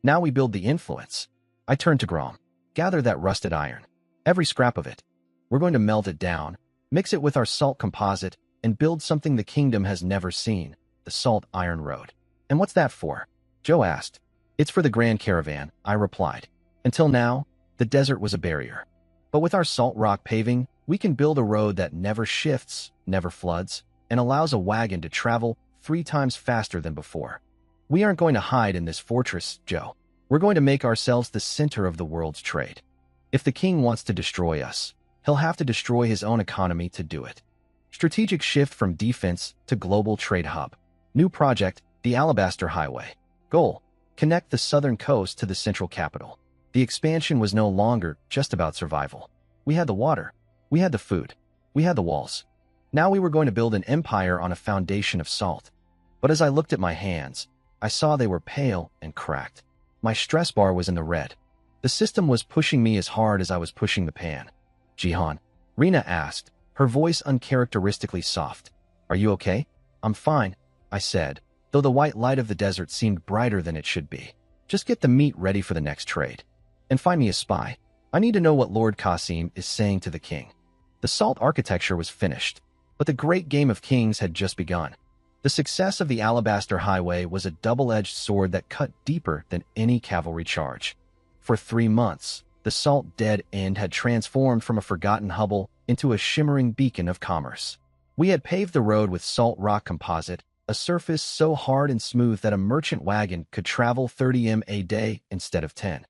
[SPEAKER 1] Now we build the influence. I turned to Grom. Gather that rusted iron. Every scrap of it. We're going to melt it down, mix it with our salt composite, and build something the kingdom has never seen, the Salt Iron Road. And what's that for? Joe asked. It's for the Grand Caravan, I replied. Until now, the desert was a barrier. But with our salt rock paving, we can build a road that never shifts, never floods, and allows a wagon to travel 3 times faster than before. We aren't going to hide in this fortress, Joe. We're going to make ourselves the center of the world's trade. If the king wants to destroy us, he'll have to destroy his own economy to do it. Strategic shift from defense to global trade hub. New project, the Alabaster Highway. Goal, connect the southern coast to the central capital. The expansion was no longer just about survival. We had the water. We had the food. We had the walls. Now we were going to build an empire on a foundation of salt. But as I looked at my hands, I saw they were pale and cracked. My stress bar was in the red. The system was pushing me as hard as I was pushing the pan. Jihan, Rina asked, her voice uncharacteristically soft. Are you okay? I'm fine, I said, though the white light of the desert seemed brighter than it should be. Just get the meat ready for the next trade. And find me a spy. I need to know what Lord Qasim is saying to the king. The salt architecture was finished, but the great game of kings had just begun. The success of the Alabaster Highway was a double-edged sword that cut deeper than any cavalry charge. For 3 months, the salt dead end had transformed from a forgotten hovel into a shimmering beacon of commerce. We had paved the road with salt rock composite, a surface so hard and smooth that a merchant wagon could travel 30 m a day instead of 10.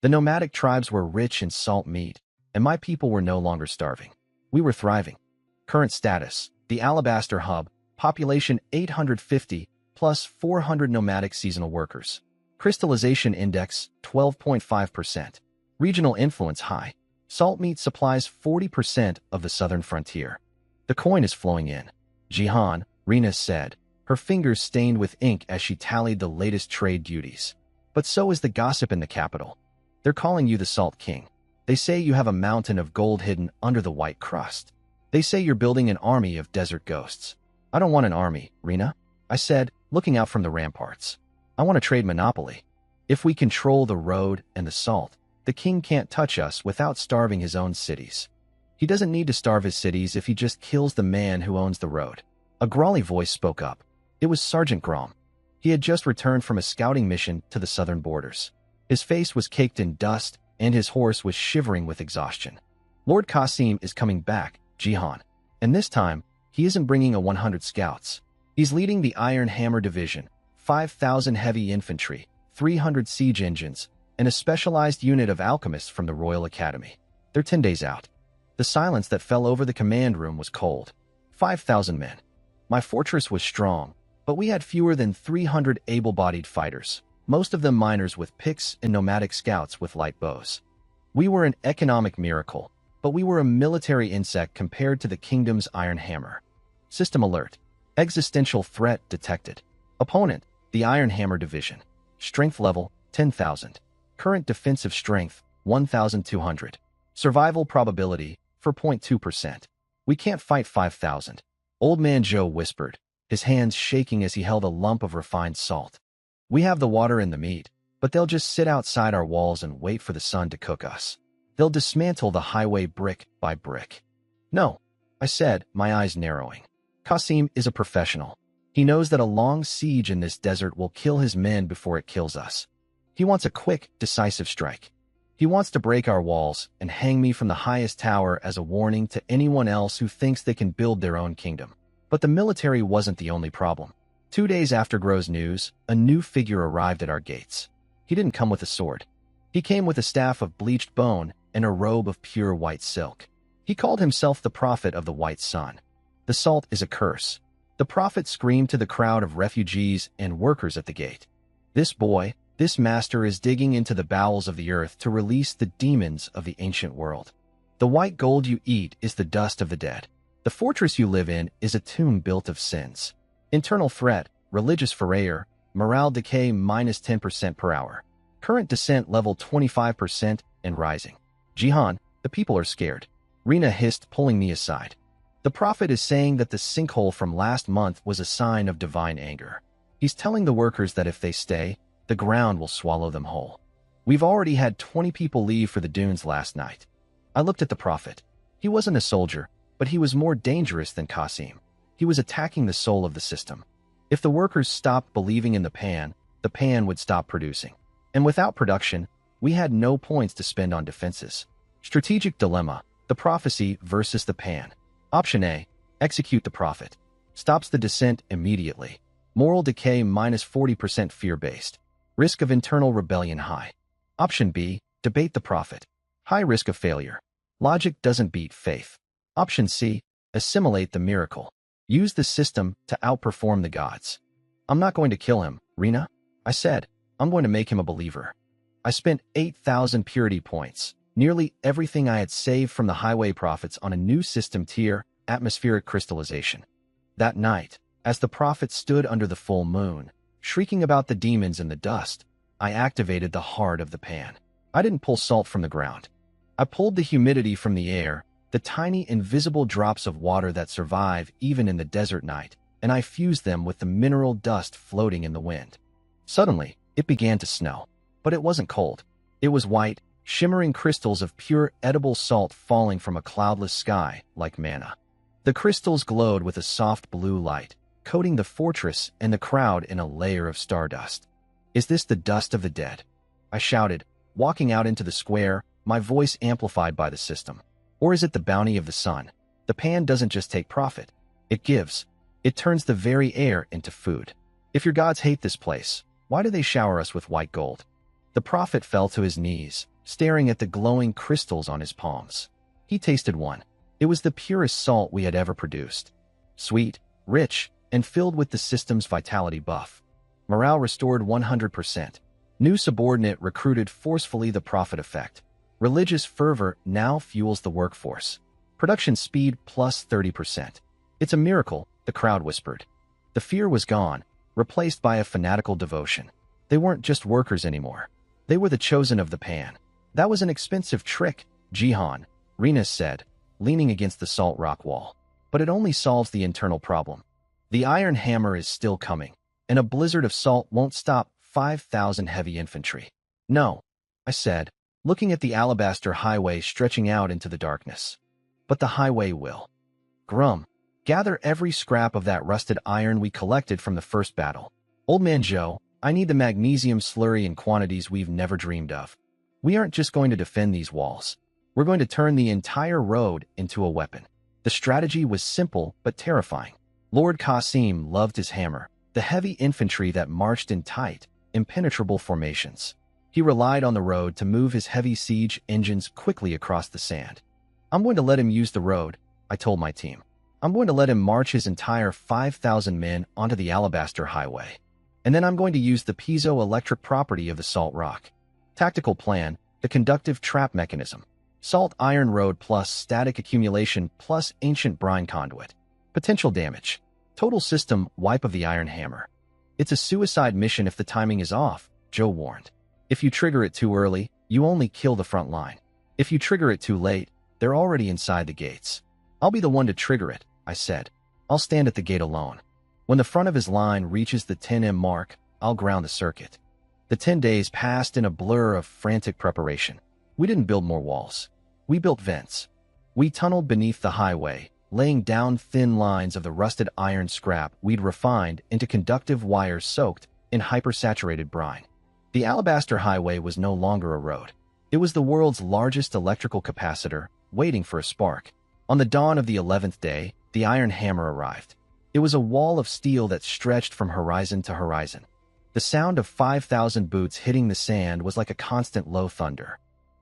[SPEAKER 1] The nomadic tribes were rich in salt meat, and my people were no longer starving. We were thriving. Current status, the Alabaster Hub, population 850, plus 400 nomadic seasonal workers. Crystallization index, 12.5%. Regional influence high. Salt meat supplies 40% of the southern frontier. The coin is flowing in. Jihan, Rina said, her fingers stained with ink as she tallied the latest trade duties. But so is the gossip in the capital. They're calling you the Salt King. They say you have a mountain of gold hidden under the white crust. They say you're building an army of desert ghosts. I don't want an army, Rina, I said, looking out from the ramparts. I want to trade monopoly. If we control the road and the salt, the king can't touch us without starving his own cities. He doesn't need to starve his cities if he just kills the man who owns the road. A growly voice spoke up. It was Sergeant Grom. He had just returned from a scouting mission to the southern borders. His face was caked in dust, and his horse was shivering with exhaustion. Lord Qasim is coming back, Jihan. And this time, he isn't bringing a 100 scouts. He's leading the Iron Hammer Division, 5,000 heavy infantry, 300 siege engines, and a specialized unit of alchemists from the Royal Academy. They're 10 days out. The silence that fell over the command room was cold. 5,000 men. My fortress was strong, but we had fewer than 300 able-bodied fighters, most of them miners with picks and nomadic scouts with light bows. We were an economic miracle, but we were a military insect compared to the kingdom's Iron Hammer. System alert. Existential threat detected. Opponent, the Iron Hammer Division. Strength level, 10,000. Current defensive strength, 1,200. Survival probability, 4.2%. We can't fight 5,000. Old Man Joe whispered, his hands shaking as he held a lump of refined salt. We have the water and the meat, but they'll just sit outside our walls and wait for the sun to cook us. They'll dismantle the highway brick by brick. No, I said, my eyes narrowing. Qasim is a professional. He knows that a long siege in this desert will kill his men before it kills us. He wants a quick, decisive strike. He wants to break our walls and hang me from the highest tower as a warning to anyone else who thinks they can build their own kingdom. But the military wasn't the only problem. 2 days after Gro's news, a new figure arrived at our gates. He didn't come with a sword. He came with a staff of bleached bone and a robe of pure white silk. He called himself the Prophet of the White Sun. The salt is a curse. The prophet screamed to the crowd of refugees and workers at the gate. This boy, this master is digging into the bowels of the earth to release the demons of the ancient world. The white gold you eat is the dust of the dead. The fortress you live in is a tomb built of sins. Internal threat, religious failure, morale decay -10% per hour. Current descent level 25% and rising. Jihan, the people are scared. Rina hissed, pulling me aside. The prophet is saying that the sinkhole from last month was a sign of divine anger. He's telling the workers that if they stay, the ground will swallow them whole. We've already had 20 people leave for the dunes last night. I looked at the prophet. He wasn't a soldier, but he was more dangerous than Qasim. He was attacking the soul of the system. If the workers stopped believing in the pan would stop producing. And without production, we had no points to spend on defenses. Strategic dilemma, the prophecy versus the pan. Option A, execute the prophet. Stops the descent immediately. Moral decay -40% fear-based. Risk of internal rebellion high. Option B, debate the prophet. High risk of failure. Logic doesn't beat faith. Option C, assimilate the miracle. Use the system to outperform the gods. I'm not going to kill him, Rina. I said, I'm going to make him a believer. I spent 8,000 purity points, nearly everything I had saved from the highway prophets, on a new system tier, atmospheric crystallization. That night, as the prophet stood under the full moon, shrieking about the demons in the dust, I activated the heart of the pan. I didn't pull salt from the ground. I pulled the humidity from the air, the tiny invisible drops of water that survive even in the desert night, and I fused them with the mineral dust floating in the wind. Suddenly, it began to snow. But it wasn't cold. It was white, shimmering crystals of pure edible salt falling from a cloudless sky like manna. The crystals glowed with a soft blue light, coating the fortress and the crowd in a layer of stardust. Is this the dust of the dead? I shouted, walking out into the square, my voice amplified by the system. Or is it the bounty of the sun? The pan doesn't just take profit. It gives. It turns the very air into food. If your gods hate this place, why do they shower us with white gold? The prophet fell to his knees, staring at the glowing crystals on his palms. He tasted one. It was the purest salt we had ever produced. Sweet, rich, and filled with the system's vitality buff. Morale restored 100%. New subordinate recruited forcefully, the prophet effect. Religious fervor now fuels the workforce. Production speed plus 30%. It's a miracle, the crowd whispered. The fear was gone, replaced by a fanatical devotion. They weren't just workers anymore. They were the chosen of the pan. That was an expensive trick, Jihan, Rina said, leaning against the salt rock wall. But it only solves the internal problem. The iron hammer is still coming, and a blizzard of salt won't stop 5,000 heavy infantry. No, I said, looking at the alabaster highway stretching out into the darkness. But the highway will. Grum, gather every scrap of that rusted iron we collected from the first battle. Old man Joe, I need the magnesium slurry in quantities we've never dreamed of. We aren't just going to defend these walls. We're going to turn the entire road into a weapon. The strategy was simple but terrifying. Lord Qasim loved his hammer, the heavy infantry that marched in tight, impenetrable formations. He relied on the road to move his heavy siege engines quickly across the sand. I'm going to let him use the road, I told my team. I'm going to let him march his entire 5,000 men onto the alabaster highway. And then I'm going to use the piezoelectric property of the salt rock. Tactical plan, the conductive trap mechanism. Salt iron road plus static accumulation plus ancient brine conduit. Potential damage. Total system wipe of the iron hammer. It's a suicide mission if the timing is off, Joe warned. If you trigger it too early, you only kill the front line. If you trigger it too late, they're already inside the gates. I'll be the one to trigger it, I said. I'll stand at the gate alone. When the front of his line reaches the 10M mark, I'll ground the circuit. The 10 days passed in a blur of frantic preparation. We didn't build more walls. We built vents. We tunneled beneath the highway, laying down thin lines of the rusted iron scrap we'd refined into conductive wires soaked in hypersaturated brine. The alabaster highway was no longer a road. It was the world's largest electrical capacitor, waiting for a spark. On the dawn of the 11th day, the iron hammer arrived. It was a wall of steel that stretched from horizon to horizon. The sound of 5,000 boots hitting the sand was like a constant low thunder.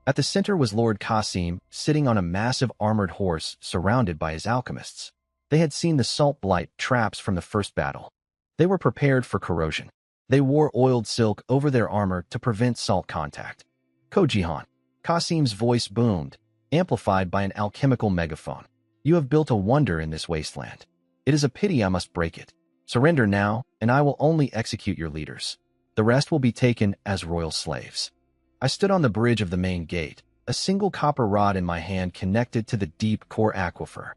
[SPEAKER 1] At the center was Lord Qasim, sitting on a massive armored horse surrounded by his alchemists. They had seen the salt blight traps from the first battle. They were prepared for corrosion. They wore oiled silk over their armor to prevent salt contact. Ko-Jihan. Kasim's voice boomed, amplified by an alchemical megaphone. You have built a wonder in this wasteland. It is a pity I must break it. Surrender now, and I will only execute your leaders. The rest will be taken as royal slaves. I stood on the bridge of the main gate, a single copper rod in my hand connected to the deep core aquifer.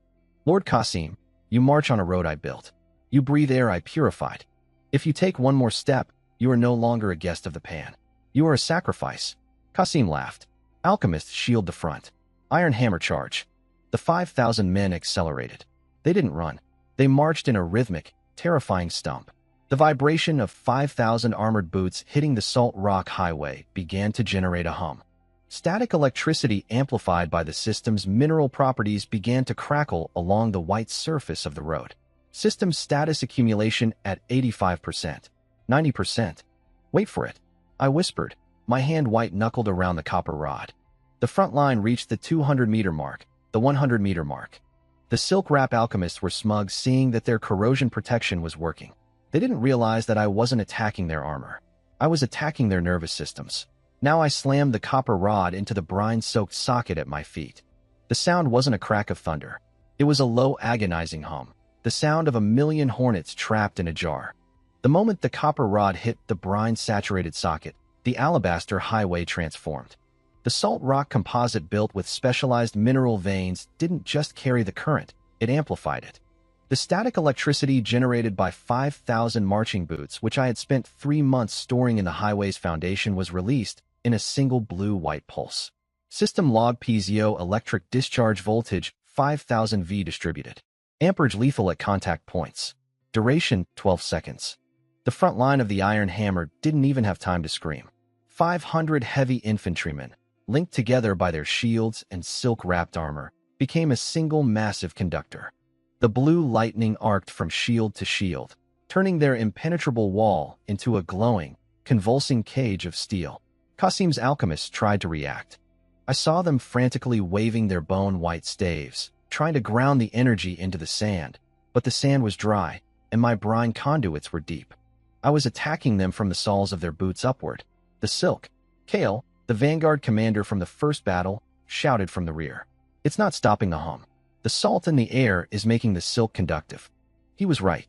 [SPEAKER 1] Lord Kasim, you march on a road I built. You breathe air I purified. If you take one more step, you are no longer a guest of the pan. You are a sacrifice. Kasim laughed. Alchemists shield the front. Iron hammer charge. The 5,000 men accelerated. They didn't run. They marched in a rhythmic, terrifying stump. The vibration of 5,000 armored boots hitting the salt rock highway began to generate a hum. Static electricity amplified by the system's mineral properties began to crackle along the white surface of the road. System status accumulation at 85%, 90%. Wait for it, I whispered, my hand white-knuckled around the copper rod. The front line reached the 200-meter mark, the 100-meter mark. The silk wrap alchemists were smug, seeing that their corrosion protection was working. They didn't realize that I wasn't attacking their armor. I was attacking their nervous systems. Now I slammed the copper rod into the brine-soaked socket at my feet. The sound wasn't a crack of thunder. It was a low, agonizing hum, the sound of a million hornets trapped in a jar. The moment the copper rod hit the brine-saturated socket, the alabaster highway transformed. The salt rock composite built with specialized mineral veins didn't just carry the current, it amplified it. The static electricity generated by 5,000 marching boots, which I had spent 3 months storing in the highway's foundation, was released in a single blue-white pulse. System log piezo electric discharge voltage 5,000 V distributed. Amperage lethal at contact points. Duration 12 seconds. The front line of the iron hammer didn't even have time to scream. 500 heavy infantrymen, linked together by their shields and silk-wrapped armor, became a single massive conductor. The blue lightning arced from shield to shield, turning their impenetrable wall into a glowing, convulsing cage of steel. Kasim's alchemists tried to react. I saw them frantically waving their bone-white staves, trying to ground the energy into the sand, but the sand was dry, and my brine conduits were deep. I was attacking them from the soles of their boots upward. The silk. Kale, the vanguard commander from the first battle, shouted from the rear. It's not stopping the hum. The salt in the air is making the silk conductive. He was right.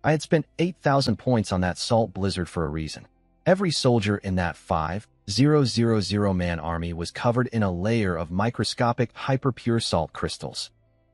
[SPEAKER 1] I had spent 8,000 points on that salt blizzard for a reason. Every soldier in that 5,000-man army was covered in a layer of microscopic hyper-pure salt crystals.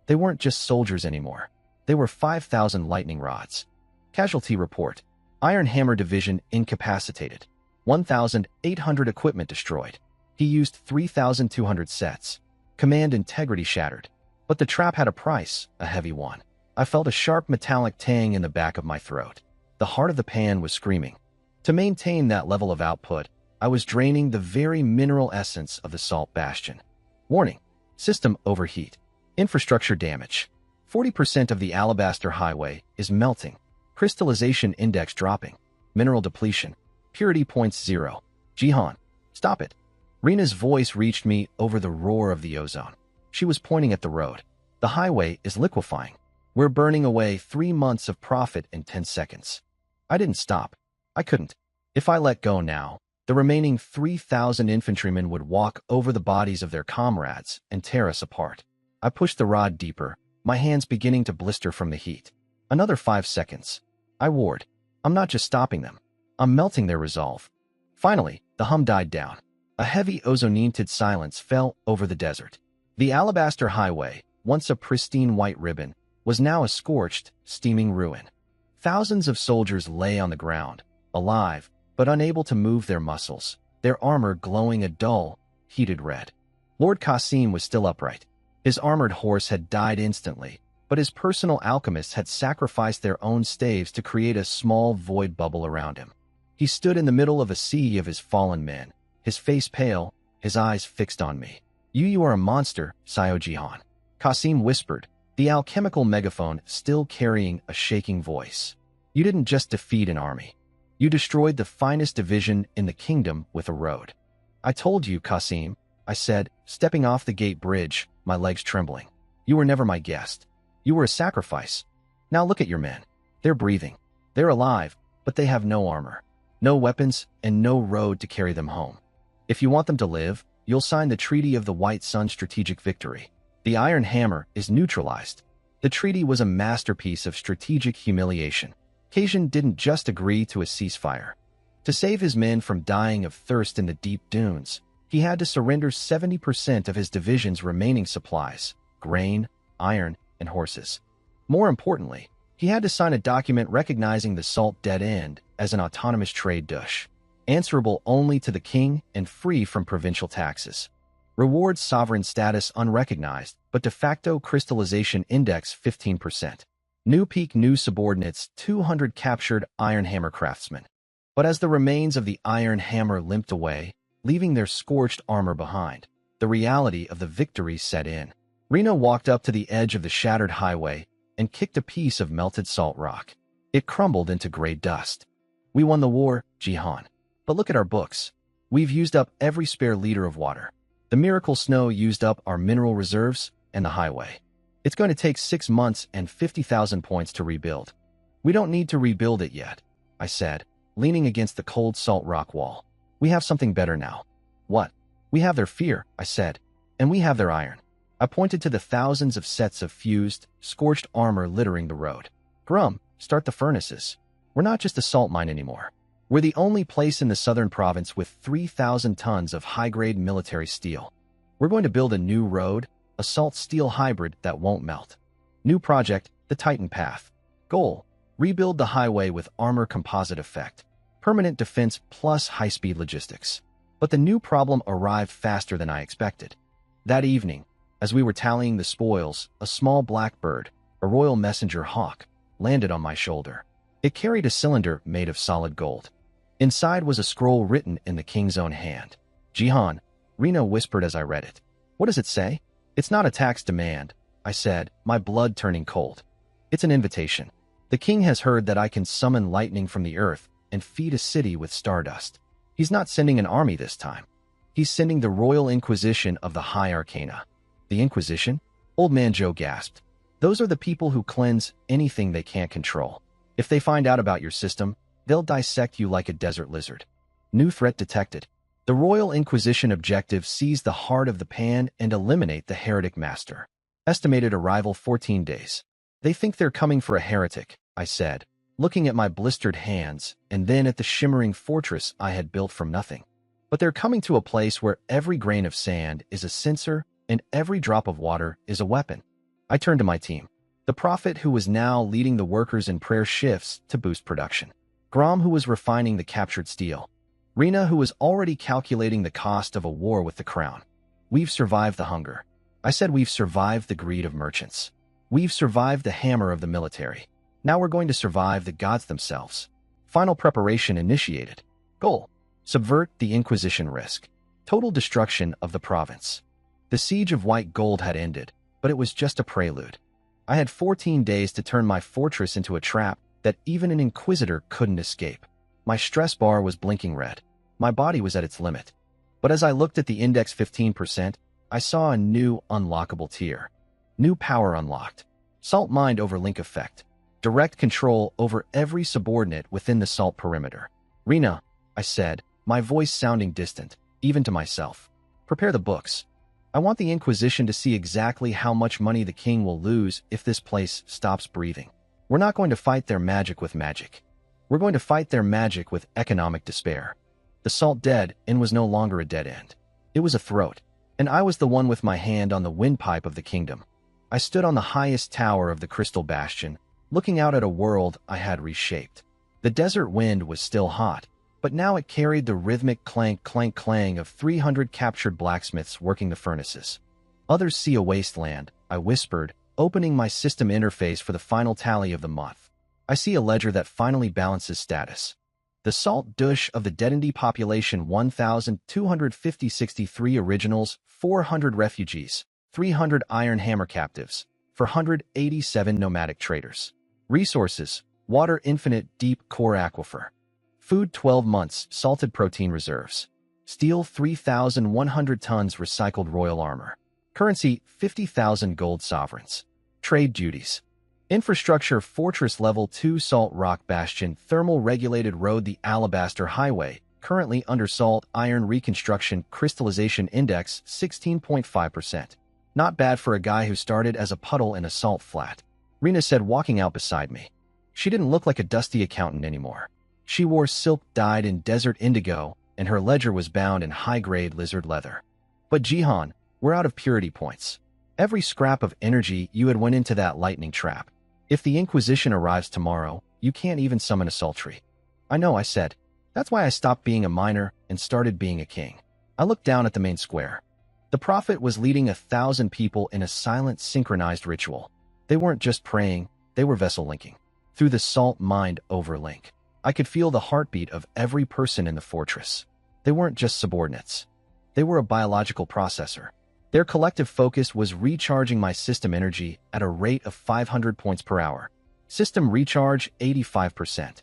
[SPEAKER 1] They weren't just soldiers anymore. They were 5,000 lightning rods. Casualty report. Iron Hammer Division incapacitated. 1,800 equipment destroyed. He used 3,200 sets. Command integrity shattered. But the trap had a price, a heavy one. I felt a sharp metallic tang in the back of my throat. The heart of the pan was screaming. To maintain that level of output, I was draining the very mineral essence of the salt bastion. Warning: system overheat. Infrastructure damage. 40% of the alabaster highway is melting. Crystallization index dropping. Mineral depletion. Purity points 0. Jihan, stop it. Rina's voice reached me over the roar of the ozone. She was pointing at the road. The highway is liquefying. We're burning away 3 months of profit in 10 seconds. I didn't stop. I couldn't. If I let go now, the remaining 3,000 infantrymen would walk over the bodies of their comrades and tear us apart. I pushed the rod deeper, my hands beginning to blister from the heat. Another 5 seconds. I warred. I'm not just stopping them. I'm melting their resolve. Finally, the hum died down. A heavy ozone-tinted silence fell over the desert. The alabaster highway, once a pristine white ribbon, was now a scorched, steaming ruin. Thousands of soldiers lay on the ground, alive, but unable to move their muscles, their armor glowing a dull, heated red. Lord Kasim was still upright. His armored horse had died instantly, but his personal alchemists had sacrificed their own staves to create a small void bubble around him. He stood in the middle of a sea of his fallen men, his face pale, his eyes fixed on me. You are a monster, Sio Jihan. Kasim whispered, the alchemical megaphone still carrying a shaking voice. You didn't just defeat an army. You destroyed the finest division in the kingdom with a road. I told you, Kasim, I said, stepping off the gate bridge, my legs trembling. You were never my guest. You were a sacrifice. Now look at your men. They're breathing. They're alive, but they have no armor. No weapons and no road to carry them home. If you want them to live, you'll sign the Treaty of the White Sun Strategic Victory. The Iron Hammer is neutralized. The treaty was a masterpiece of strategic humiliation. Kajin didn't just agree to a ceasefire. To save his men from dying of thirst in the deep dunes, he had to surrender 70% of his division's remaining supplies, grain, iron, and horses. More importantly, he had to sign a document recognizing the Salt Dead End as an autonomous trade dush, answerable only to the king and free from provincial taxes. Rewards sovereign status unrecognized, but de facto crystallization index 15%. New peak new subordinates 200 captured Iron Hammer craftsmen. But as the remains of the Iron Hammer limped away, leaving their scorched armor behind, the reality of the victory set in. Rena walked up to the edge of the shattered highway and kicked a piece of melted salt rock. It crumbled into gray dust. We won the war, Jihan. But look at our books. We've used up every spare liter of water. The miracle snow used up our mineral reserves and the highway. It's going to take 6 months and 50,000 points to rebuild. We don't need to rebuild it yet, I said, leaning against the cold salt rock wall. We have something better now. What? We have their fear, I said, and we have their iron. I pointed to the thousands of sets of fused, scorched armor littering the road. Grum, start the furnaces. We're not just a salt mine anymore. We're the only place in the southern province with 3,000 tons of high-grade military steel. We're going to build a new road, a salt-steel hybrid that won't melt. New project, the Titan Path. Goal, rebuild the highway with armor composite effect. Permanent defense plus high-speed logistics. But the new problem arrived faster than I expected. That evening, as we were tallying the spoils, a small black bird, a royal messenger hawk, landed on my shoulder. It carried a cylinder made of solid gold. Inside was a scroll written in the king's own hand. Jihan, Rena whispered as I read it. What does it say? It's not a tax demand, I said, my blood turning cold. It's an invitation. The king has heard that I can summon lightning from the earth and feed a city with stardust. He's not sending an army this time. He's sending the Royal Inquisition of the High Arcana. The Inquisition? Old Man Joe gasped. Those are the people who cleanse anything they can't control. If they find out about your system, they'll dissect you like a desert lizard. New threat detected. The Royal Inquisition objective: seize the heart of the pan and eliminate the heretic master. Estimated arrival 14 days. They think they're coming for a heretic, I said, looking at my blistered hands and then at the shimmering fortress I had built from nothing. But they're coming to a place where every grain of sand is a censer and every drop of water is a weapon. I turned to my team. The prophet, who was now leading the workers in prayer shifts to boost production. Grom, who was refining the captured steel. Rena, who was already calculating the cost of a war with the crown. We've survived the hunger. I said we've survived the greed of merchants. We've survived the hammer of the military. Now we're going to survive the gods themselves. Final preparation initiated. Goal: subvert the Inquisition risk. Total destruction of the province. The siege of White Gold had ended, but it was just a prelude. I had 14 days to turn my fortress into a trap that even an inquisitor couldn't escape. My stress bar was blinking red. My body was at its limit. But as I looked at the index 15%, I saw a new unlockable tier. New power unlocked. Salt mined over link effect. Direct control over every subordinate within the salt perimeter. Rena, I said, my voice sounding distant, even to myself. Prepare the books. I want the Inquisition to see exactly how much money the king will lose if this place stops breathing. We're not going to fight their magic with magic. We're going to fight their magic with economic despair. The Salt Dead End was no longer a dead end. It was a throat, and I was the one with my hand on the windpipe of the kingdom. I stood on the highest tower of the Crystal Bastion, looking out at a world I had reshaped. The desert wind was still hot, but now it carried the rhythmic clank clank clang of 300 captured blacksmiths working the furnaces. Others see a wasteland, I whispered, opening my system interface for the final tally of the month. I see a ledger that finally balances status. The salt douche of the Dedendy population: 1,250-63 originals, 400 refugees, 300 Iron Hammer captives, 487 nomadic traders. Resources: water infinite deep core aquifer. Food 12 months salted protein reserves. Steel 3,100 tons recycled royal armor. Currency 50,000 gold sovereigns. Trade duties. Infrastructure Fortress Level 2 Salt Rock Bastion Thermal Regulated Road The Alabaster Highway, currently under salt iron reconstruction crystallization index 16.5%. Not bad for a guy who started as a puddle in a salt flat. Rena said, walking out beside me. She didn't look like a dusty accountant anymore. She wore silk dyed in desert indigo, and her ledger was bound in high-grade lizard leather. But Jihan, we're out of purity points. Every scrap of energy you had went into that lightning trap. If the Inquisition arrives tomorrow, you can't even summon a sultry. I know, I said. That's why I stopped being a miner and started being a king. I looked down at the main square. The prophet was leading 1,000 people in a silent, synchronized ritual. They weren't just praying, they were vessel linking. Through the salt mind overlink, I could feel the heartbeat of every person in the fortress. They weren't just subordinates. They were a biological processor. Their collective focus was recharging my system energy at a rate of 500 points per hour. System recharge 85%.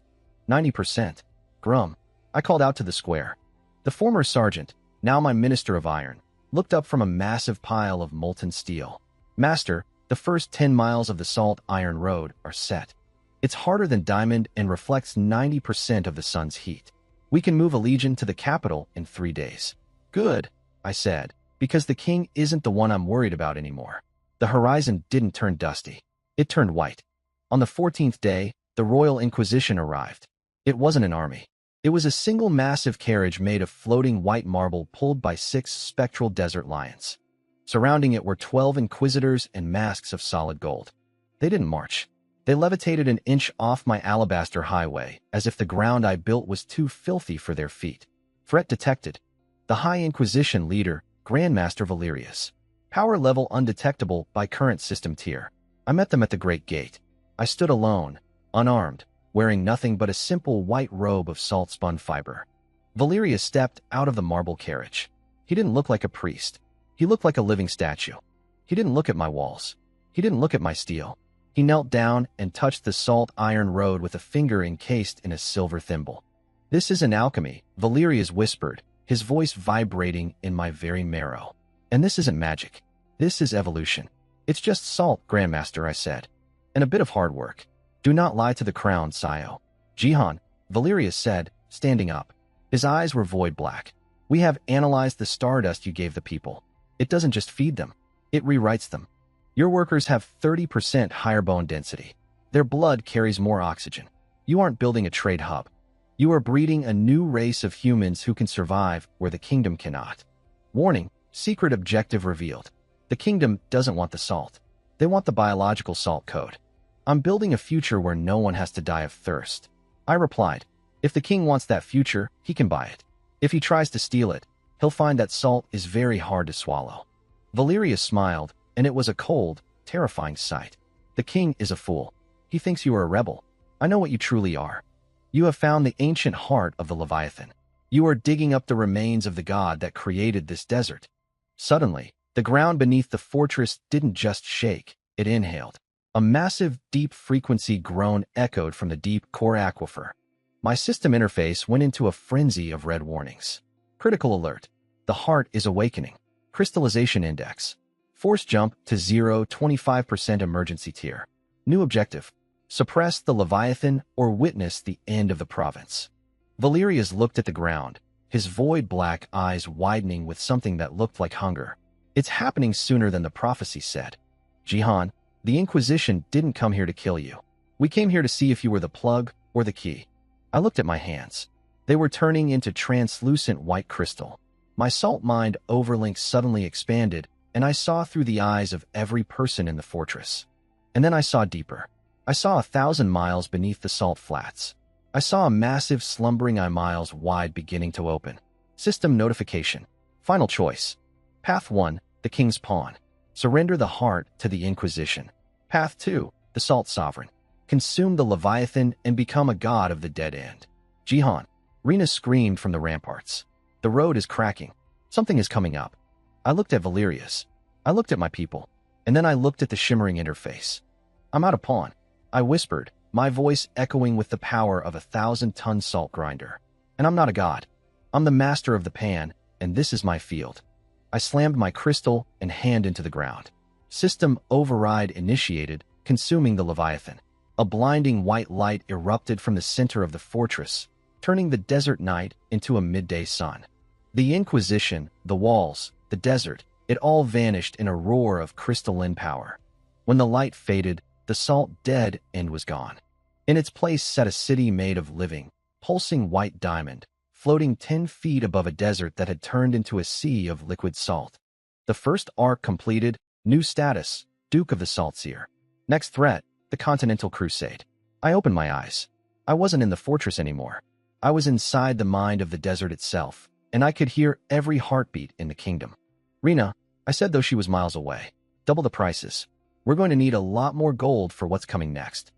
[SPEAKER 1] 90%. Grum. I called out to the square. The former sergeant, now my minister of iron, looked up from a massive pile of molten steel. Master, the first 10 miles of the salt iron road are set. It's harder than diamond and reflects 90% of the sun's heat. We can move a legion to the capital in 3 days. Good, I said, because the king isn't the one I'm worried about anymore. The horizon didn't turn dusty. It turned white. On the 14th day, the Royal Inquisition arrived. It wasn't an army. It was a single massive carriage made of floating white marble pulled by 6 spectral desert lions. Surrounding it were 12 inquisitors and masks of solid gold. They didn't march. They levitated an inch off my alabaster highway, as if the ground I built was too filthy for their feet. Threat detected. The High Inquisition leader, Grandmaster Valerius. Power level undetectable by current system tier. I met them at the Great Gate. I stood alone, unarmed, wearing nothing but a simple white robe of salt-spun fiber. Valerius stepped out of the marble carriage. He didn't look like a priest. He looked like a living statue. He didn't look at my walls. He didn't look at my steel. He knelt down and touched the salt iron road with a finger encased in a silver thimble. This isn't alchemy, Valerius whispered, his voice vibrating in my very marrow. And this isn't magic. This is evolution. It's just salt, Grandmaster, I said. And a bit of hard work. Do not lie to the crown, Sio. Jihan, Valerius said, standing up. His eyes were void black. We have analyzed the stardust you gave the people. It doesn't just feed them. It rewrites them. Your workers have 30% higher bone density. Their blood carries more oxygen. You aren't building a trade hub. You are breeding a new race of humans who can survive where the kingdom cannot. Warning, secret objective revealed. The kingdom doesn't want the salt. They want the biological salt code. I'm building a future where no one has to die of thirst. I replied, if the king wants that future, he can buy it. If he tries to steal it, he'll find that salt is very hard to swallow. Valerius smiled, and it was a cold, terrifying sight. The king is a fool. He thinks you are a rebel. I know what you truly are. You have found the ancient heart of the Leviathan. You are digging up the remains of the god that created this desert. Suddenly, the ground beneath the fortress didn't just shake, it inhaled. A massive, deep-frequency groan echoed from the deep core aquifer. My system interface went into a frenzy of red warnings. Critical alert. The heart is awakening. Crystallization index. Force jump to 0.25% emergency tier. New objective. Suppress the Leviathan or witness the end of the province. Valerius looked at the ground, his void black eyes widening with something that looked like hunger. It's happening sooner than the prophecy said. Jihan, the Inquisition didn't come here to kill you. We came here to see if you were the plug or the key. I looked at my hands. They were turning into translucent white crystal. My salt mind overlink suddenly expanded, and I saw through the eyes of every person in the fortress. And then I saw deeper. I saw 1,000 miles beneath the salt flats. I saw a massive slumbering eye miles wide beginning to open. System notification. Final choice. Path 1, the King's Pawn. Surrender the heart to the Inquisition. Path 2, the Salt Sovereign. Consume the Leviathan and become a god of the dead end. Jihan. Rena screamed from the ramparts. The road is cracking. Something is coming up. I looked at Valerius. I looked at my people. And then I looked at the shimmering interface. I'm out of pawn. I whispered, my voice echoing with the power of a 1,000-ton salt grinder. And I'm not a god. I'm the master of the pan, and this is my field. I slammed my crystal and hand into the ground. System override initiated, consuming the Leviathan. A blinding white light erupted from the center of the fortress, turning the desert night into a midday sun. The Inquisition, the walls, the desert, it all vanished in a roar of crystalline power. When the light faded, the salt dead end was gone. In its place sat a city made of living, pulsing white diamond, floating 10 feet above a desert that had turned into a sea of liquid salt. The first arc completed, new status, Duke of the Saltseer. Next threat, the Continental Crusade. I opened my eyes. I wasn't in the fortress anymore. I was inside the mind of the desert itself, and I could hear every heartbeat in the kingdom. Rena, I said though she was miles away. Double the prices. We're going to need a lot more gold for what's coming next.